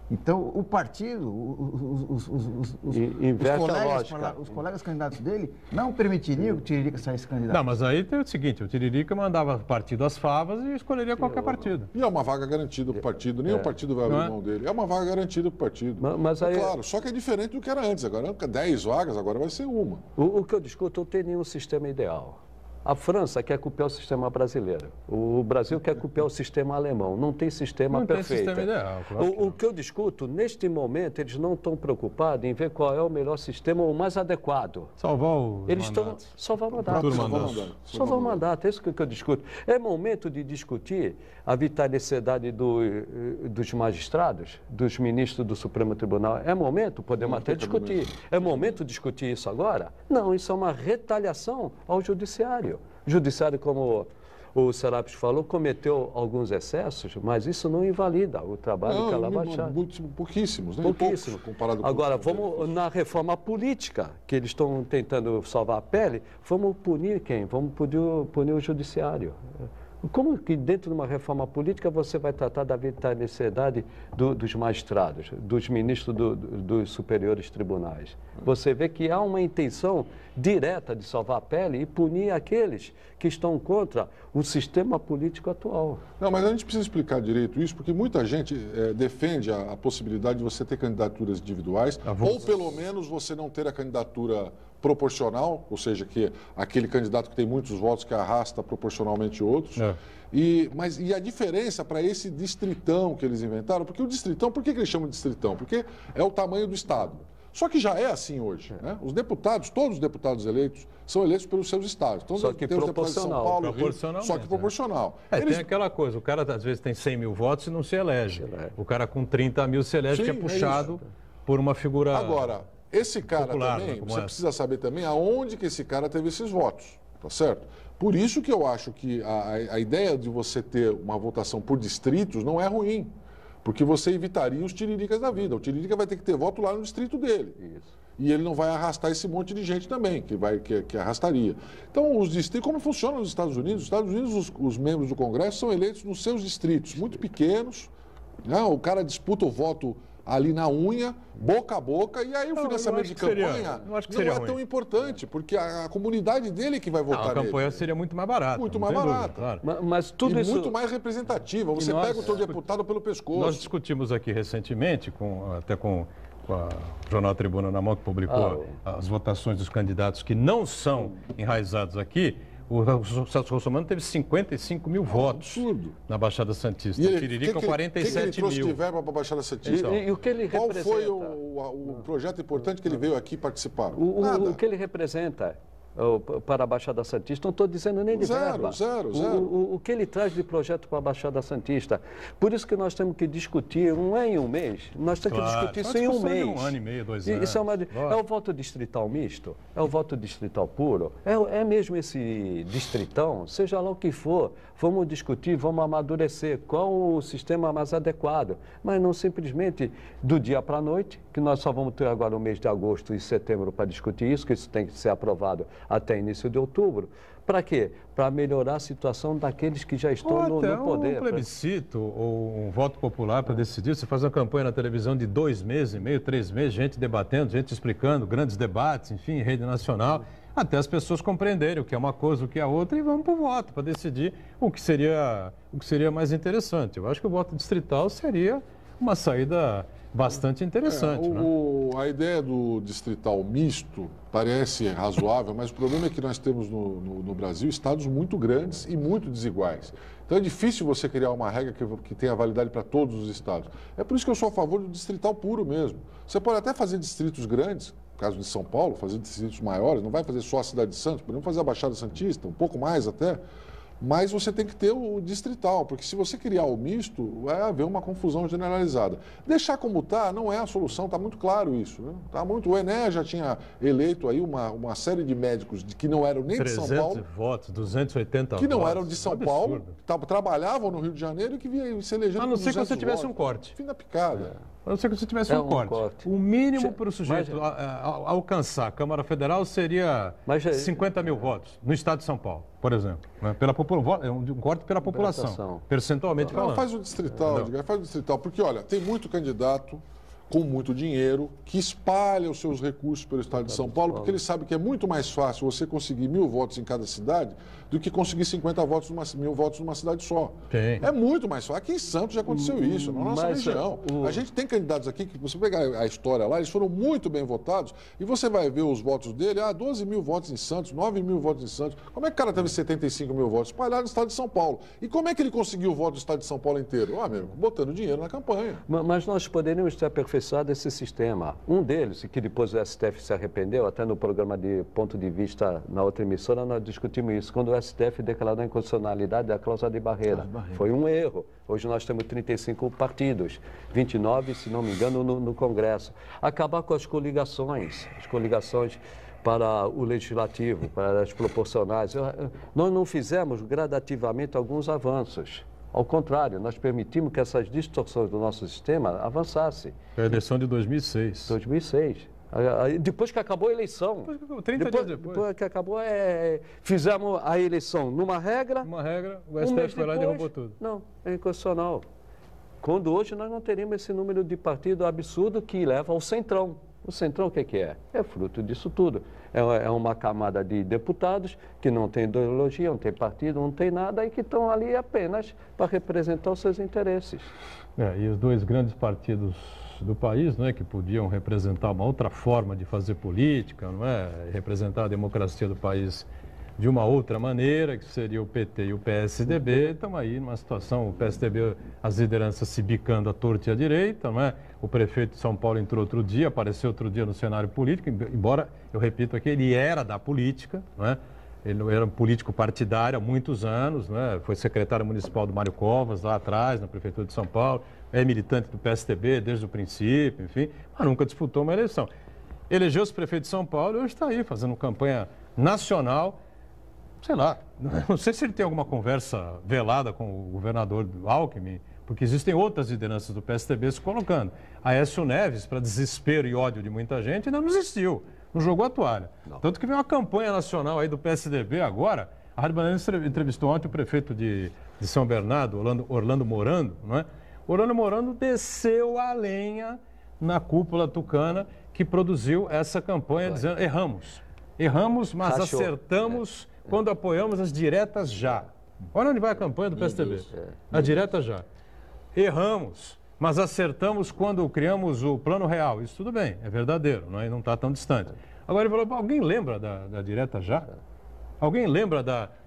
Então, o partido, os colegas candidatos dele não permitiriam que o Tiririca saísse candidato. Não, mas aí tem o seguinte, o Tiririca mandava partido às favas e escolheria qualquer partido. E é uma vaga garantida para o partido, nenhum partido vai abrir mão dele. É uma vaga garantida para o partido. Mas aí... Claro, só que é diferente do que era antes. Agora 10 vagas, agora vai ser uma. O que eu discuto, não tem nenhum sistema ideal. A França quer copiar o sistema brasileiro. O Brasil quer copiar o sistema alemão. Não tem sistema perfeito. Não tem sistema ideal, claro. O que eu discuto, neste momento, eles não estão preocupados em ver qual é o melhor sistema, o mais adequado. Salvar o Eles estão salvar o mandato. Salvar o mandato, é isso que eu discuto. É momento de discutir a vitaliciedade dos magistrados, dos ministros do Supremo Tribunal. É momento? Podemos até discutir. É momento de discutir isso agora? Não, isso é uma retaliação ao judiciário. O judiciário, como o Serapis falou, cometeu alguns excessos, mas isso não invalida o trabalho que ela baixou. Pouquíssimos, né? Pouquíssimo. Comparado com agora, vamos na reforma política, que eles estão tentando salvar a pele, vamos punir quem? Vamos punir o judiciário. Como que dentro de uma reforma política você vai tratar da vitaliciedade dos magistrados, dos ministros dos superiores tribunais? Você vê que há uma intenção direta de salvar a pele e punir aqueles que estão contra o sistema político atual. Não, mas a gente precisa explicar direito isso, porque muita gente defende a possibilidade de você ter candidaturas individuais, ou pelo menos você não ter a candidatura proporcional, ou seja, que aquele candidato que tem muitos votos que arrasta proporcionalmente outros. E a diferença para esse distritão que eles inventaram, porque o distritão, por que eles chamam de distritão? Porque é o tamanho do Estado. Só que já é assim hoje, né? Os deputados, todos os deputados eleitos, são eleitos pelos seus estados. Então, só que tem os deputados de São Paulo, Rio, só que proporcional. Tem aquela coisa, o cara às vezes tem 100 mil votos e não se elege. O cara com 30 mil se elege, que é puxado por uma figura... Agora, esse cara popular, também, você precisa saber também aonde que esse cara teve esses votos, tá certo? Por isso que eu acho que a ideia de você ter uma votação por distritos não é ruim, porque você evitaria os tiriricas da vida. O tiririca vai ter que ter voto lá no distrito dele. Isso. E ele não vai arrastar esse monte de gente também, que arrastaria. Então, os distritos, como funciona nos Estados Unidos? Nos Estados Unidos, os membros do Congresso são eleitos nos seus distritos, muito pequenos, né? O cara disputa o voto ali na unha, boca a boca, e aí o financiamento de campanha não é tão importante, porque a comunidade dele que vai votar nele. A campanha seria muito mais barata. Muito mais barata. Claro. Mas tudo isso... muito mais representativa. Você pega o teu deputado pelo pescoço. Nós discutimos aqui recentemente, até com a Jornal Tribuna na mão, que publicou as votações dos candidatos que não são enraizados aqui. O Celso Russomano teve 55 mil votos na Baixada Santista. E o Tiririca, 47 ele trouxe mil. de verba para a Baixada Santista? E o que ele Qual representa? foi o projeto importante que ele veio aqui participar? O que ele representa para a Baixada Santista, não estou dizendo nem de verba. Zero. O que ele traz de projeto para a Baixada Santista. Por isso que nós temos que discutir, não é em um mês, nós temos que discutir isso em um mês. Um ano e meio, 2 anos. Isso é o voto distrital misto? É o voto distrital puro? É mesmo esse distritão? Seja lá o que for, vamos discutir, vamos amadurecer qual o sistema mais adequado. Mas não simplesmente do dia para a noite, que nós só vamos ter agora o mês de agosto e setembro para discutir isso, que isso tem que ser aprovado até início de outubro. Para quê? Para melhorar a situação daqueles que já estão no poder. Um plebiscito ou um voto popular para decidir. Você faz uma campanha na televisão de 2 meses e meio, 3 meses, gente debatendo, gente explicando, grandes debates, enfim, rede nacional, até as pessoas compreenderem o que é uma coisa, o que é outra, e vamos para o voto, para decidir o que seria mais interessante. Eu acho que o voto distrital seria uma saída bastante interessante. A ideia do distrital misto parece razoável, mas o problema é que nós temos no Brasil estados muito grandes e muito desiguais. Então é difícil você criar uma regra que tenha validade para todos os estados. É por isso que eu sou a favor do distrital puro mesmo. Você pode até fazer distritos grandes, no caso de São Paulo, fazer distritos maiores, não vai fazer só a cidade de Santos, podemos fazer a Baixada Santista, um pouco mais até. Mas você tem que ter o distrital, porque se você criar o misto, vai haver uma confusão generalizada. Deixar como está não é a solução, está muito claro isso. Né? O Enéas já tinha eleito aí uma série de médicos que não eram nem de São Paulo. 300 votos, 280 que não votos. eram de São Paulo, trabalhavam no Rio de Janeiro e que se elegeram. A não ser que você tivesse votos. um corte. Fim da picada. A não ser que você tivesse um corte. O mínimo para o sujeito alcançar a Câmara Federal seria 50 mil votos no estado de São Paulo, por exemplo. Né? É um corte pela população, percentualmente falando. Faz o distrital, porque olha, tem muito candidato com muito dinheiro que espalha os seus recursos pelo estado de São Paulo, porque ele sabe que é muito mais fácil você conseguir 1.000 votos em cada cidade do que conseguir 50 votos 1.000 votos numa cidade só. Tem. É muito mais fácil. Aqui em Santos já aconteceu isso, na nossa região. A gente tem candidatos aqui que, você pegar a história lá, eles foram muito bem votados e você vai ver os votos dele, 12 mil votos em Santos, 9 mil votos em Santos. Como é que o cara teve 75 mil votos espalhados no estado de São Paulo? E como é que ele conseguiu o voto do estado de São Paulo inteiro? Amigo, botando dinheiro na campanha. Mas nós poderíamos ter aperfeiçoado esse sistema. Um deles, que depois o STF se arrependeu, até no programa de Ponto de Vista na outra emissora, nós discutimos isso, quando o STF declarou a inconstitucionalidade da cláusula de barreira. Foi um erro. Hoje nós temos 35 partidos, 29, se não me engano, no Congresso. Acabar com as coligações para o legislativo, para as proporcionais. Nós não fizemos gradativamente alguns avanços. Ao contrário, nós permitimos que essas distorções do nosso sistema avançassem. Foi a eleição de 2006. 2006. Depois que acabou a eleição. 30 dias depois. Depois que acabou, fizemos a eleição numa regra. O STF foi lá e derrubou tudo. Não, é inconstitucional. Quando hoje nós não teríamos esse número de partido absurdo que leva ao centrão. O centrão o que é? É fruto disso tudo. É uma camada de deputados que não tem ideologia, não tem partido, não tem nada e que estão ali apenas para representar os seus interesses. E os dois grandes partidos do país, não é, que podiam representar uma outra forma de fazer política, não é, representar a democracia do país de uma outra maneira, que seria o PT e o PSDB, estamos aí numa situação, o PSDB, as lideranças se bicando à torta e à direita, não é? O prefeito de São Paulo entrou outro dia, apareceu outro dia no cenário político, embora, eu repito aqui, ele era da política, não é? Ele era um político partidário há muitos anos, né? Foi secretário municipal do Mário Covas, lá atrás, na Prefeitura de São Paulo, é militante do PSDB desde o princípio, enfim, mas nunca disputou uma eleição. Elegeu-se prefeito de São Paulo e hoje está aí, fazendo campanha nacional, sei lá, não sei se ele tem alguma conversa velada com o governador Alckmin, porque existem outras lideranças do PSDB se colocando. Aécio Neves, para desespero e ódio de muita gente, ainda não existiu. Não jogou a toalha. Não. Tanto que vem uma campanha nacional aí do PSDB agora. A Rádio Bandeirantes entrevistou ontem o prefeito de São Bernardo, Orlando Morando, não é? Orlando Morando desceu a lenha na cúpula tucana que produziu essa campanha dizendo erramos, mas acertamos quando apoiamos as diretas já. Olha onde vai a campanha do PSDB. A direta já. Erramos, mas acertamos quando criamos o Plano Real. Isso tudo bem, é verdadeiro, não está tão distante. Agora ele falou, alguém lembra da direta já? Alguém lembra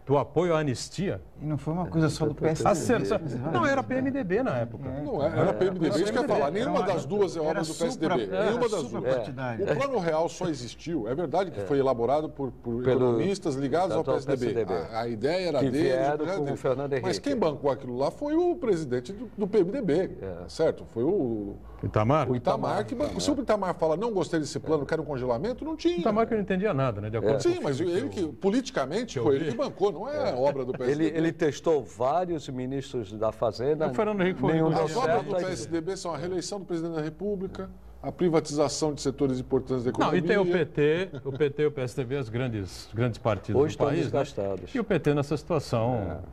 do apoio à anistia? E não foi uma coisa só do PSDB. Não, era PMDB na época. Não, era PMDB, isso que eu ia falar. Nenhuma das duas é obra do PSDB. Nenhuma das duas. O Plano Real só existiu. É verdade que foi elaborado por economistas ligados ao PSDB. A ideia era dele. Com o Fernando Henrique. Mas quem bancou aquilo lá foi o presidente do PMDB, certo? Foi o Itamar? O Itamar que bancou. Se o Itamar fala, não gostei desse plano, quero um congelamento, não tinha. O Itamar que não entendia nada, né? De acordo Sim, mas ele que, politicamente, foi ele que bancou, não é obra do PSDB. Ele testou vários ministros da Fazenda. O Fernando Henrique foi As obras do PSDB são a reeleição do presidente da República, a privatização de setores importantes da economia. Não, e tem o PT e o PSDB, os grandes partidos hoje do país. Estão desgastados. E o PT nessa situação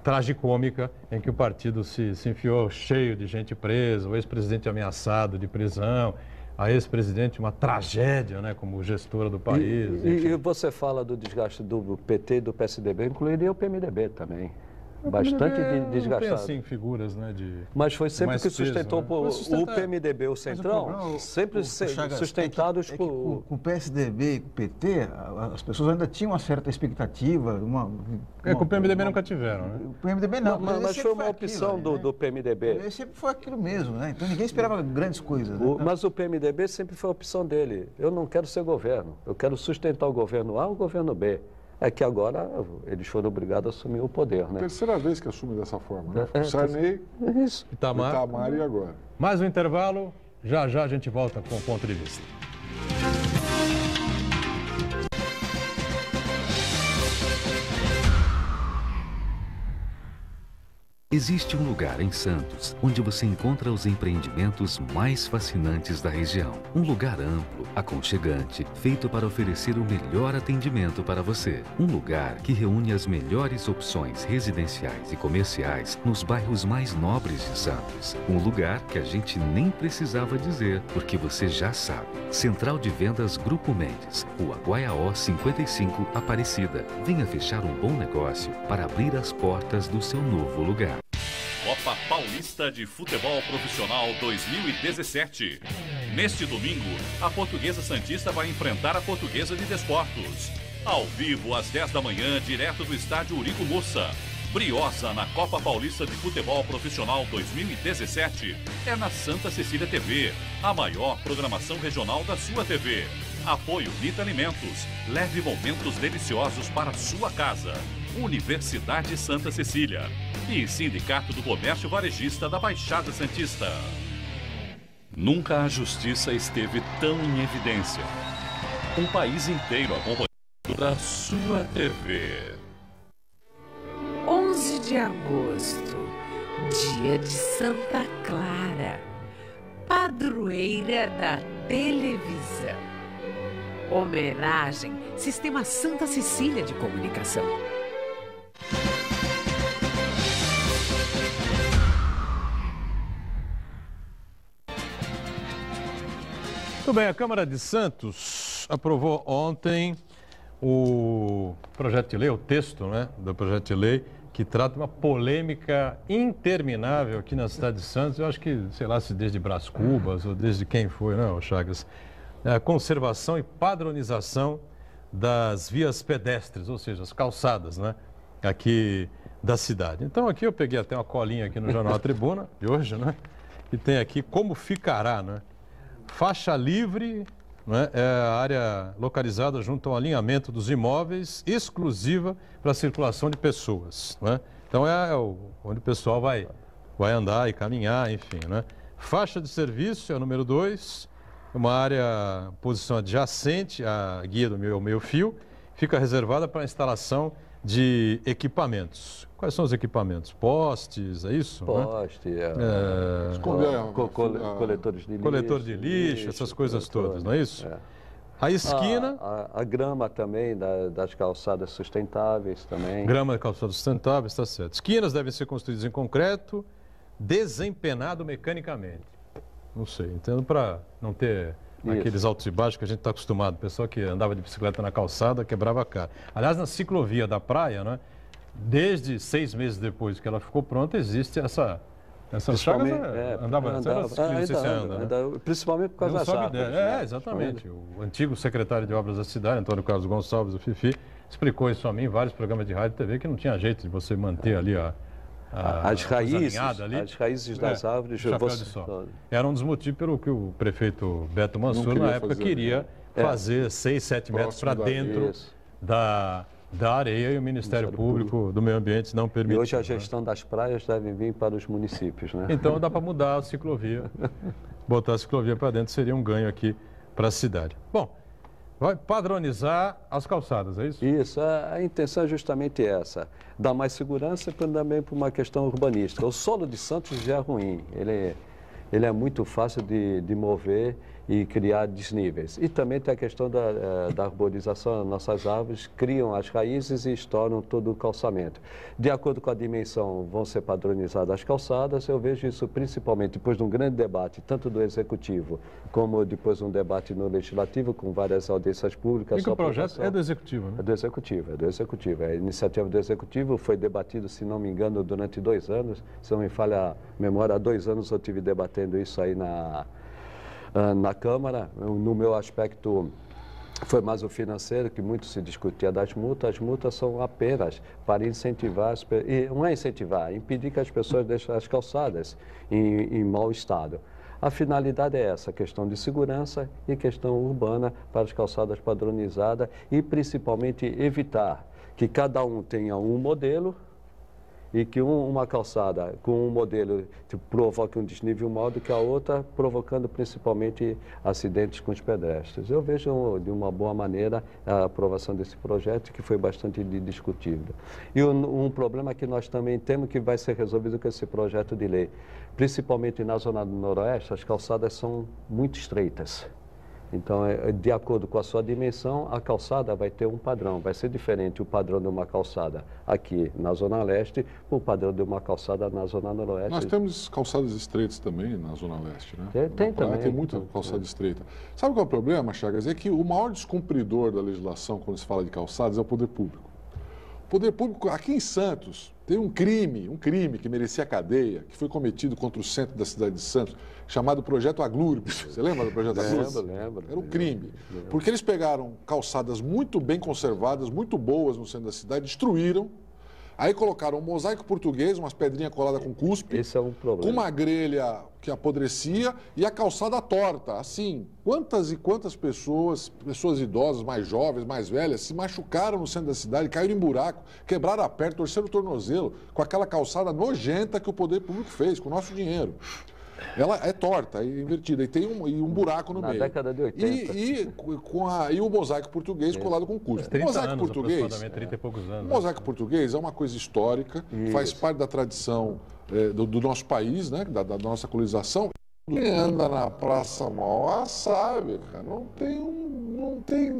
tragicômica em que o partido se enfiou cheio de gente presa, o ex-presidente ameaçado de prisão, a ex-presidente uma tragédia, né, como gestora do país. E você fala do desgaste do PT e do PSDB, incluiria o PMDB também. Bastante desgastado. Tem, assim, figuras, né, Mas foi sempre que sustentou, peso, né? o PMDB, o Centrão, sempre sustentados por... Com o PSDB e com o PT, as pessoas ainda tinham uma certa expectativa. Com o PMDB nunca tiveram, né? O PMDB não. Mas foi uma opção aquilo, do PMDB. Ele sempre foi aquilo mesmo, né? Então ninguém esperava grandes coisas. Né? Mas o PMDB sempre foi a opção dele. Eu não quero ser governo, eu quero sustentar o governo A ou o governo B. É que agora eles foram obrigados a assumir o poder, né? Terceira vez que assume dessa forma, né? Sarney, Itamar e agora. Mais um intervalo, já a gente volta com o ponto de vista. Existe um lugar em Santos onde você encontra os empreendimentos mais fascinantes da região. Um lugar amplo, aconchegante, feito para oferecer o melhor atendimento para você. Um lugar que reúne as melhores opções residenciais e comerciais nos bairros mais nobres de Santos. Um lugar que a gente nem precisava dizer, porque você já sabe. Central de Vendas Grupo Mendes, Rua Guaiaó 55, Aparecida. Venha fechar um bom negócio para abrir as portas do seu novo lugar. Copa Paulista de Futebol Profissional 2017. Neste domingo, a Portuguesa Santista vai enfrentar a Portuguesa de Desportos. Ao vivo, às 10 da manhã, direto do estádio Urico Mursa. Briosa na Copa Paulista de Futebol Profissional 2017 é na Santa Cecília TV, a maior programação regional da sua TV. Apoio Nita Alimentos. Leve momentos deliciosos para sua casa. Universidade Santa Cecília e Sindicato do Comércio Varejista da Baixada Santista. Nunca a justiça esteve tão em evidência. Um país inteiro acompanhando da sua TV. 11 de agosto, dia de Santa Clara, padroeira da televisão. Homenagem Sistema Santa Cecília de Comunicação. Muito bem, a Câmara de Santos aprovou ontem o projeto de lei, o texto, né, do projeto de lei, que trata uma polêmica interminável aqui na cidade de Santos. Eu acho que, sei lá, se desde Brás Cubas ou desde quem foi, não, Chagas? A conservação e padronização das vias pedestres, ou seja, as calçadas, né, aqui da cidade. Então, aqui eu peguei até uma colinha aqui no Jornal A Tribuna, de hoje, né, e tem aqui como ficará, né? Faixa livre, né, é a área localizada junto ao alinhamento dos imóveis, exclusiva para a circulação de pessoas. Né? Então onde o pessoal vai andar e caminhar, enfim. Né? Faixa de serviço é o número 2, uma área, posição adjacente à guia do meio-fio, fica reservada para a instalação de equipamentos. Quais são os equipamentos? Postes, é isso? Poste, né? Coletores de lixo. Coletor de lixo, essas coisas todas, não é isso? É. A esquina... A grama também, das calçadas sustentáveis também. Grama de calçadas sustentáveis, está certo. Esquinas devem ser construídas em concreto, desempenado mecanicamente. Não sei, entendo para não ter... Aqueles altos e baixos que a gente está acostumado. O pessoal que andava de bicicleta na calçada quebrava a cara. Aliás, na ciclovia da praia, né, desde 6 meses depois que ela ficou pronta, existe essa Principalmente, principalmente por causa das árvores. Exatamente. O antigo secretário de Obras da cidade, Antônio Carlos Gonçalves, o Fifi, explicou isso a mim em vários programas de rádio e TV, que não tinha jeito de você manter ali as raízes das árvores. Chapéu de sol. Era um dos motivos pelo que o prefeito Beto Mansur, na época, queria fazer 6, 7 metros para dentro da areia, e o Ministério Público do Meio Ambiente não permitiu. E hoje a gestão das praias deve vir para os municípios, né? Então dá para mudar a ciclovia. Botar a ciclovia para dentro seria um ganho aqui para a cidade. Bom, vai padronizar as calçadas, é isso? Isso, a intenção é justamente essa, dar mais segurança e também por uma questão urbanística. O solo de Santos já é ruim, ele é muito fácil de mover e criar desníveis. E também tem a questão da arborização. Nossas árvores criam as raízes e estouram todo o calçamento. De acordo com a dimensão, vão ser padronizadas as calçadas. Eu vejo isso principalmente depois de um grande debate, tanto do Executivo, como depois de um debate no Legislativo, com várias audiências públicas. E que o projeto é do Executivo, né? É do Executivo. A iniciativa do Executivo foi debatida, se não me engano, durante 2 anos. Se não me falha a memória, há 2 anos eu estive debatendo isso aí na Câmara. No meu aspecto foi mais o financeiro, que muito se discutia das multas. As multas são apenas para incentivar, não é incentivar, impedir que as pessoas deixem as calçadas em mau estado. A finalidade é essa, questão de segurança e questão urbana para as calçadas padronizadas e principalmente evitar que cada um tenha um modelo e que uma calçada com um modelo provoque um desnível maior do que a outra, provocando principalmente acidentes com os pedestres. Eu vejo de uma boa maneira a aprovação desse projeto, que foi bastante discutido. E um problema que nós também temos, que vai ser resolvido com esse projeto de lei, principalmente na zona do Noroeste, as calçadas são muito estreitas. Então, de acordo com a sua dimensão, a calçada vai ter um padrão. Vai ser diferente o padrão de uma calçada aqui na Zona Leste o padrão de uma calçada na Zona Noroeste. Nós temos calçadas estreitas também na Zona Leste, né? Tem também. Tem muita calçada estreita. Sabe qual é o problema, Chagas? É que o maior descumpridor da legislação, quando se fala de calçadas, é o poder público. O poder público, aqui em Santos, tem um crime que merecia cadeia, que foi cometido contra o centro da cidade de Santos, chamado Projeto Aglúrbis. Você lembra do Projeto Aglúrbis? Lembro. Era um crime. Porque eles pegaram calçadas muito bem conservadas, muito boas no centro da cidade, destruíram, aí colocaram um mosaico português, umas pedrinhas coladas com cuspe, esse é um problema, com uma grelha que apodrecia e a calçada torta. Assim, quantas e quantas pessoas idosas, mais jovens, mais velhas, se machucaram no centro da cidade, caíram em buraco, quebraram a perna, torceram o tornozelo, com aquela calçada nojenta que o poder público fez, com o nosso dinheiro. Ela é torta, é invertida, e tem um buraco no meio. Na década de 80. E o mosaico português colado com cuspe. O mosaico português, 30 e poucos anos. O mosaico português é uma coisa histórica, faz parte da tradição do nosso país, né, da nossa colonização. Quem anda na Praça Mauá sabe, cara, não tem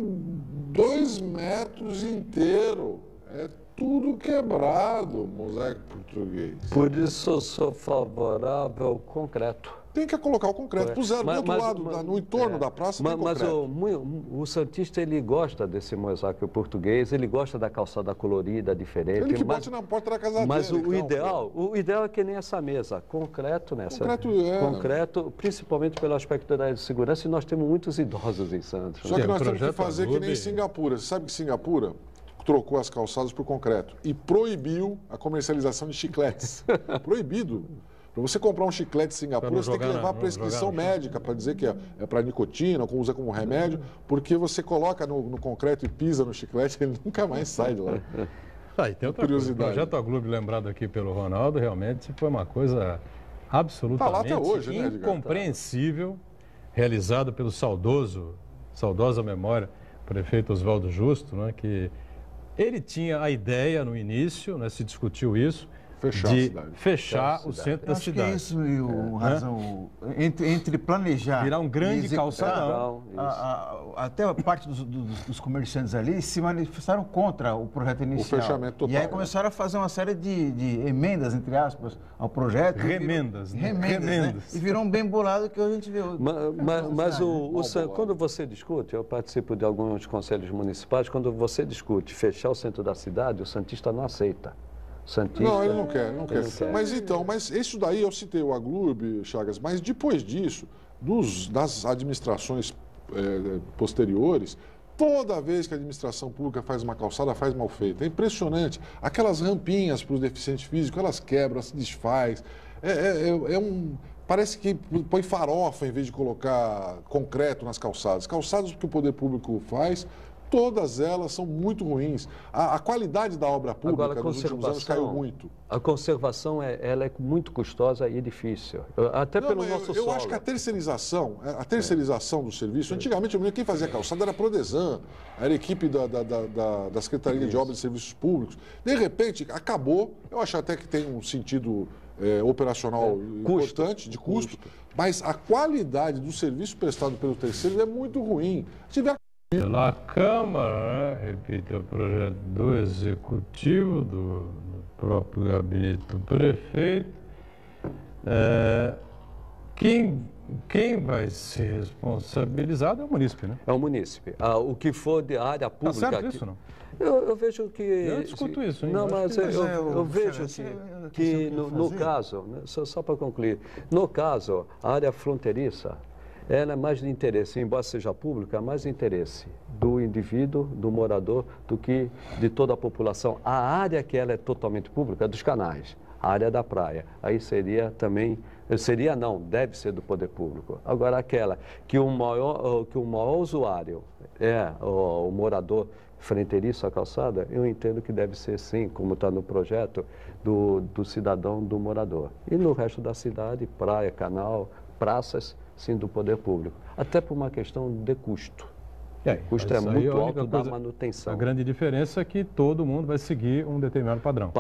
2 metros inteiro. É tudo quebrado, o mosaico português. Por isso eu sou favorável ao concreto. Tem que colocar o concreto. Puseram do outro lado, no entorno da praça, tem concreto. Mas o santista, ele gosta desse mosaico português, ele gosta da calçada colorida, diferente. Ele que bote na porta da casa dele. Mas o ideal é que nem essa mesa, concreto nessa. Concreto, principalmente pelo aspecto da segurança, e nós temos muitos idosos em Santos. Só que nós temos que fazer que nem Singapura. Você sabe que Singapura trocou as calçadas por concreto e proibiu a comercialização de chicletes. Proibido. Para você comprar um chiclete em Singapura, você tem que levar a prescrição médica para dizer que é para nicotina, ou usa como remédio, porque você coloca no concreto e pisa no chiclete, ele nunca mais sai de lá. E tem outra coisa. O Projeto Aglúrbis, lembrado aqui pelo Ronaldo, realmente foi uma coisa absolutamente lá até hoje, né, incompreensível, realizado pelo saudosa memória, prefeito Oswaldo Justo, né, que ele tinha a ideia no início, né, se discutiu isso, de fechar o centro da cidade. Que é isso, razão, entre planejar, virar um grande calçadão, até a parte dos comerciantes ali se manifestaram contra o projeto inicial. O fechamento total. E aí começaram a fazer uma série de emendas, entre aspas, ao projeto. Remendas. Né? E virou um bem bolado que a gente vê. Mas quando você discute, eu participo de alguns conselhos municipais, quando você discute fechar o centro da cidade, o santista não aceita. Não, ele não quer. Mas isso daí eu citei o Aglúrbis, Chagas, mas depois disso, das administrações posteriores, Toda vez que a administração pública faz uma calçada, faz mal feita. É impressionante. Aquelas rampinhas para os deficientes físicos, elas quebram, se desfaz. Parece que põe farofa em vez de colocar concreto nas calçadas. Calçadas que o poder público faz, todas elas são muito ruins. A qualidade da obra pública Agora, nos últimos anos caiu muito. A conservação ela é muito custosa e difícil. Até pelo nosso solo. Eu acho que a terceirização do serviço, antigamente quem fazia calçada era a Prodesan, era a equipe da Secretaria de Obras e Serviços Públicos. De repente, acabou. Eu acho até que tem um sentido operacional importante, de custo, mas a qualidade do serviço prestado pelo terceiro é muito ruim. Pela Câmara, né? Repito, é o projeto do Executivo, do próprio gabinete do prefeito. Quem vai ser responsabilizado é o munícipe, né? É o munícipe. O que for de área pública... Tá certo isso, não? Eu vejo que... Eu discuto isso, hein? Não, mas eu vejo que no caso, né, só para concluir, no caso, a área fronteiriça, ela é mais de interesse, embora seja pública, é mais de interesse do indivíduo, do morador, do que de toda a população. A área que ela é totalmente pública é dos canais, a área da praia. Aí seria também, deve ser do poder público. Agora, aquela que o maior usuário é o morador fronteiriço à calçada, eu entendo que deve ser sim, como está no projeto, do cidadão, do morador. E no resto da cidade, praia, canal, praças, sim, do poder público. Até por uma questão de custo. O custo é muito alto da manutenção. A grande diferença é que todo mundo vai seguir um determinado padrão.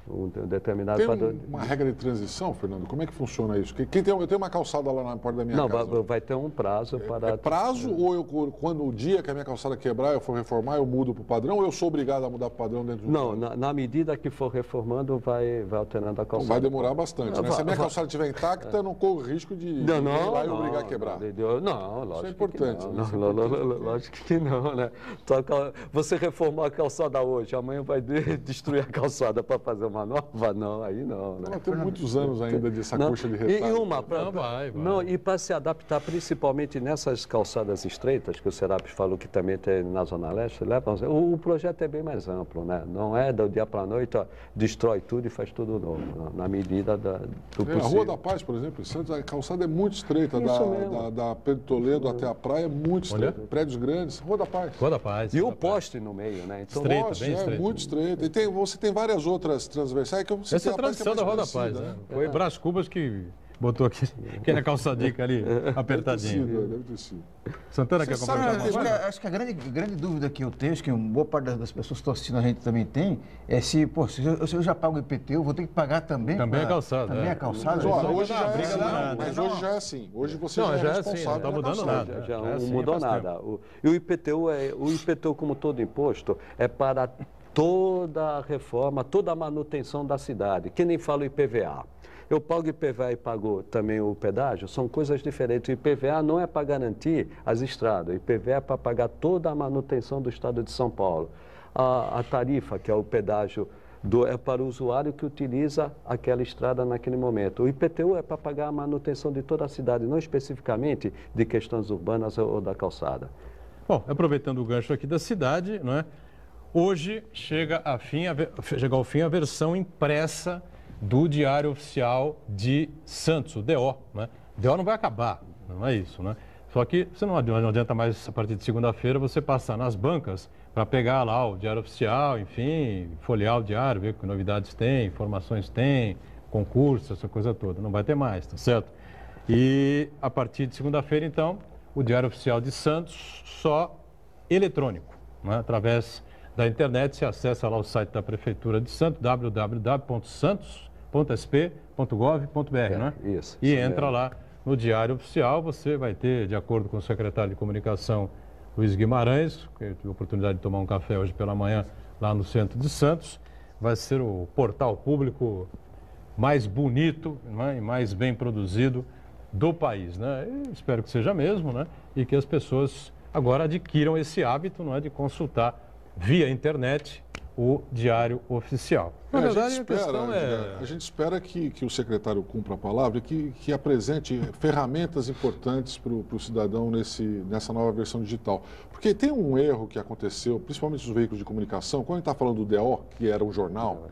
Um determinado padrão. Tem uma regra de transição, Fernando? Como é que funciona isso? Eu tenho uma calçada lá na porta da minha casa. Não, vai ter um prazo para... É prazo ou quando o dia que a minha calçada quebrar, eu for reformar, eu mudo para o padrão ou eu sou obrigado a mudar para o padrão dentro do... Não, na medida que for reformando, vai alternando a calçada. Então vai demorar bastante, né? Se a minha calçada estiver intacta, eu não corro risco de ir lá e obrigar a quebrar. Não, lógico. Isso é importante. Lógico que não, né? Você reformar a calçada hoje, amanhã vai destruir a calçada para fazer uma nova? Não, aí não, né? Tem muitos anos ainda dessa coxa de retalho. E para se adaptar, principalmente nessas calçadas estreitas, que o Serapis falou que também tem na Zona Leste, o projeto é bem mais amplo, né? Não é do dia para a noite, destrói tudo e faz tudo novo, na medida do possível. A Rua da Paz, por exemplo, em Santos, a calçada é muito estreita, da Pedro Toledo até a praia é muito estreita. Prédios grandes, Rua da Paz. Rua da Paz. E o poste no meio, né? Então, estreito, poste, bem estreito. Muito estreito. E você tem várias outras transversais que você Essa é a tradição da Rua da Paz, né? Foi Brás Cubas que botou aquela calçadica ali, apertadinha. Deve ter sido. Santana, quer comentar uma coisa? Acho que a grande dúvida que eu tenho, acho que boa parte das pessoas que estão assistindo a gente também tem, é se eu já pago o IPTU, eu vou ter que pagar também? Também a calçada. Também a calçada? Hoje já é assim. Hoje você já é responsável. Não está mudando nada. Não mudou nada. E o IPTU, como todo imposto, é para toda a reforma, toda a manutenção da cidade. Que nem fala o IPVA. Eu pago IPVA e pago também o pedágio, são coisas diferentes. O IPVA não é para garantir as estradas, o IPVA é para pagar toda a manutenção do estado de São Paulo. A tarifa, que é o pedágio, é para o usuário que utiliza aquela estrada naquele momento. O IPTU é para pagar a manutenção de toda a cidade, não especificamente de questões urbanas ou da calçada. Bom, aproveitando o gancho aqui da cidade, não é? Hoje chega ao fim a versão impressa do Diário Oficial de Santos, o DO. Né? O DO não vai acabar, não é isso, né? Só que você não adianta mais, a partir de segunda-feira, você passar nas bancas para pegar lá o Diário Oficial, enfim, folhear o diário, ver que novidades tem, informações tem, concursos, essa coisa toda. Não vai ter mais, tá certo? E a partir de segunda-feira, então, o Diário Oficial de Santos só eletrônico, né? Através da internet, você acessa lá o site da Prefeitura de Santos, www.santos.sp.gov.br, né? Isso. E entra lá no Diário Oficial, você vai ter, de acordo com o secretário de Comunicação, Luiz Guimarães, que eu tive a oportunidade de tomar um café hoje pela manhã lá no centro de Santos, vai ser o portal público mais bonito, né, e mais bem produzido do país, né? Eu espero que seja mesmo, né? E que as pessoas agora adquiram esse hábito, não é, de consultar via internet o Diário Oficial. Na verdade, a gente espera que o secretário cumpra a palavra e que apresente ferramentas importantes para o cidadão nessa nova versão digital. Porque tem um erro que aconteceu, principalmente nos veículos de comunicação, quando a gente está falando do DO, que era um jornal,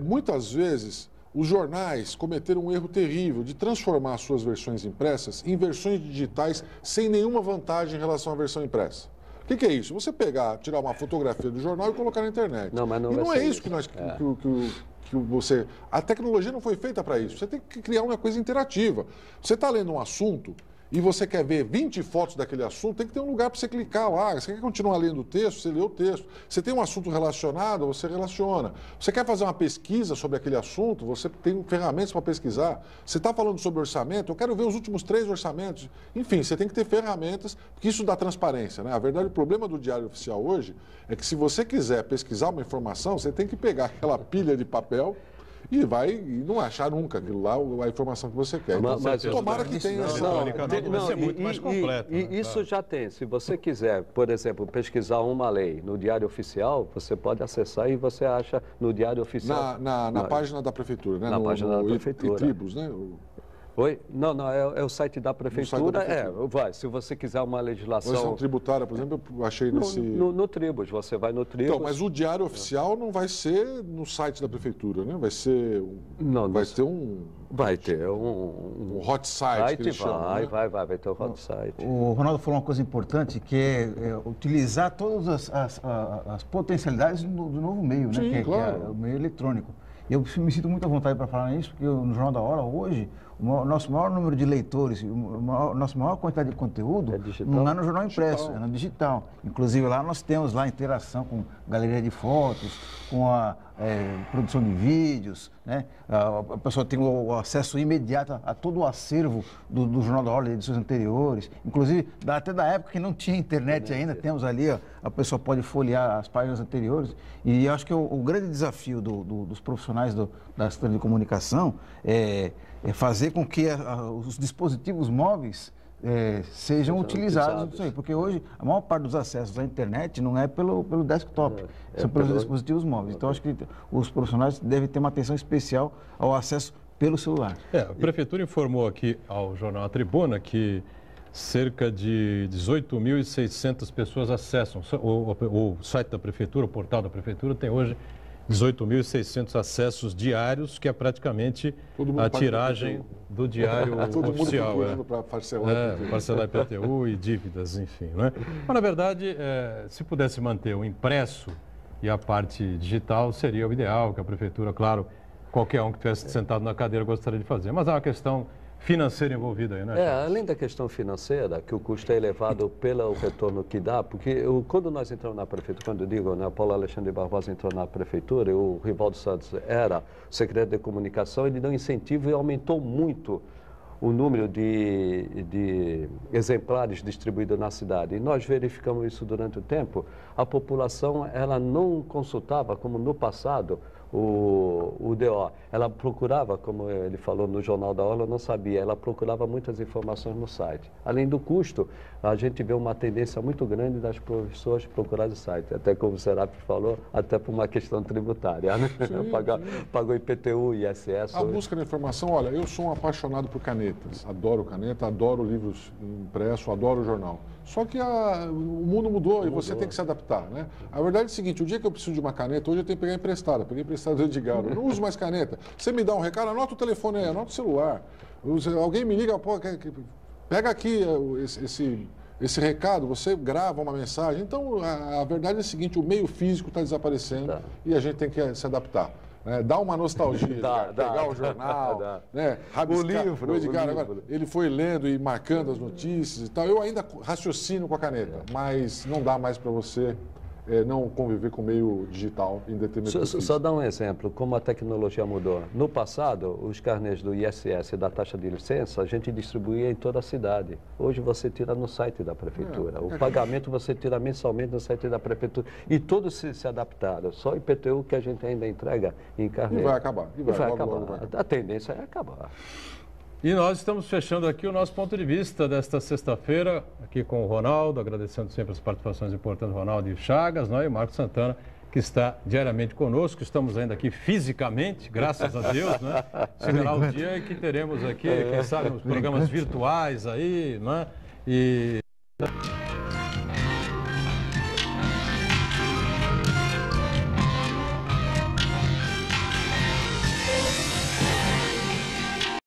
muitas vezes os jornais cometeram um erro terrível de transformar suas versões impressas em versões digitais sem nenhuma vantagem em relação à versão impressa. O que é isso? Você tirar uma fotografia do jornal e colocar na internet. Mas não é isso que você... A tecnologia não foi feita para isso. Você tem que criar uma coisa interativa. Você está lendo um assunto e você quer ver 20 fotos daquele assunto, tem que ter um lugar para você clicar lá. Você quer continuar lendo o texto, você lê o texto. Você tem um assunto relacionado, você relaciona. Você quer fazer uma pesquisa sobre aquele assunto, você tem ferramentas para pesquisar. Você está falando sobre orçamento, eu quero ver os últimos 3 orçamentos. Enfim, você tem que ter ferramentas, porque isso dá transparência, né? A verdade, o problema do Diário Oficial hoje é que se você quiser pesquisar uma informação, você tem que pegar aquela pilha de papel e não achar nunca aquilo lá, a informação que você quer. Então, mas tomara que tenha essa... Vai ser muito mais completo. Isso já tem. Se você quiser, por exemplo, pesquisar uma lei no Diário Oficial, você pode acessar e você acha no Diário Oficial. Na página da Prefeitura, né? Na página da Prefeitura. Tribos, né? Oi? Não, é o site da Prefeitura. Se você quiser uma legislação... Legislação tributária, por exemplo, eu achei nesse... No Tribus, você vai no Tribus... Então, mas o Diário Oficial não vai ser no site da Prefeitura, né? Vai ser... Vai ter um hot site, que eles chamam, né? Vai ter um hot site. O Ronaldo falou uma coisa importante, que é utilizar todas as potencialidades do novo meio, né? Sim, claro. Que é o meio eletrônico. Eu me sinto muito à vontade para falar nisso, porque no Jornal da Hora, hoje, o nosso maior número de leitores, a nossa maior quantidade de conteúdo não é no jornal impresso, é no digital. Inclusive lá nós temos lá interação com galeria de fotos, com a produção de vídeos, né? A pessoa tem o acesso imediato a todo o acervo do Jornal da Hora, de edições anteriores. Inclusive, até da época que não tinha internet ainda, temos ali, a pessoa pode folhear as páginas anteriores. E eu acho que o grande desafio dos profissionais da área de comunicação é fazer com que os dispositivos móveis sejam utilizados nisso aí, porque hoje a maior parte dos acessos à internet não é pelo desktop, são pelos dispositivos móveis. Então acho que os profissionais devem ter uma atenção especial ao acesso pelo celular. A Prefeitura informou aqui ao jornal A Tribuna que cerca de 18.600 pessoas acessam o site da Prefeitura, o portal da Prefeitura tem hoje 18.600 acessos diários, que é praticamente a tiragem do Diário Oficial. Para parcelar IPTU e dívidas, enfim. Né? Mas, na verdade, se pudesse manter o impresso e a parte digital, seria o ideal, que a Prefeitura, claro, qualquer um que estivesse sentado na cadeira gostaria de fazer. Mas há uma questão financeira envolvida aí, né? Além da questão financeira, que o custo é elevado pelo retorno que dá, porque quando nós entramos na Prefeitura, quando eu digo, né, Paulo Alexandre Barbosa entrou na Prefeitura, e o Rivaldo Santos era secretário de Comunicação, ele deu incentivo e aumentou muito o número de exemplares distribuídos na cidade. E nós verificamos isso durante o tempo. A população, ela não consultava, como no passado, o DO. Ela procurava, como ele falou no Jornal da Hora, eu não sabia, ela procurava muitas informações no site. Além do custo, a gente vê uma tendência muito grande das pessoas procurarem o site, até como o Serap falou, até por uma questão tributária, né? Pagou IPTU, ISS. A busca de informação, olha, eu sou um apaixonado por canetas, adoro caneta, adoro livros impressos, adoro jornal. Só que o mundo mudou e você tem que se adaptar, né? A verdade é o seguinte, o dia que eu preciso de uma caneta, hoje eu tenho que pegar emprestada. Peguei emprestada do Edgar, eu não uso mais caneta. Você me dá um recado, anota o telefone aí, anota o celular. Alguém me liga, pega aqui esse recado, você grava uma mensagem. Então, a verdade é a seguinte, o meio físico está desaparecendo e a gente tem que se adaptar. Dá uma nostalgia, pegar o jornal, né? O livro. O Edgar, agora, ele foi lendo e marcando as notícias e tal. Eu ainda raciocino com a caneta, mas não dá mais para você não conviver com o meio digital em determinado Só dar um exemplo, como a tecnologia mudou. No passado, os carnês do ISS e da taxa de licença, a gente distribuía em toda a cidade. Hoje você tira no site da Prefeitura. O pagamento você tira mensalmente no site da Prefeitura. E todos se adaptaram. Só o IPTU que a gente ainda entrega em carnê. E vai acabar. Logo. A tendência é acabar. E nós estamos fechando aqui o nosso ponto de vista desta sexta-feira, aqui com o Ronaldo, agradecendo sempre as participações importantes do Ronaldo e Chagas, e o Marcos Santana, que está diariamente conosco. Estamos ainda aqui fisicamente, graças a Deus, né? Chegará o dia que teremos aqui, quem sabe, os programas virtuais aí, né? E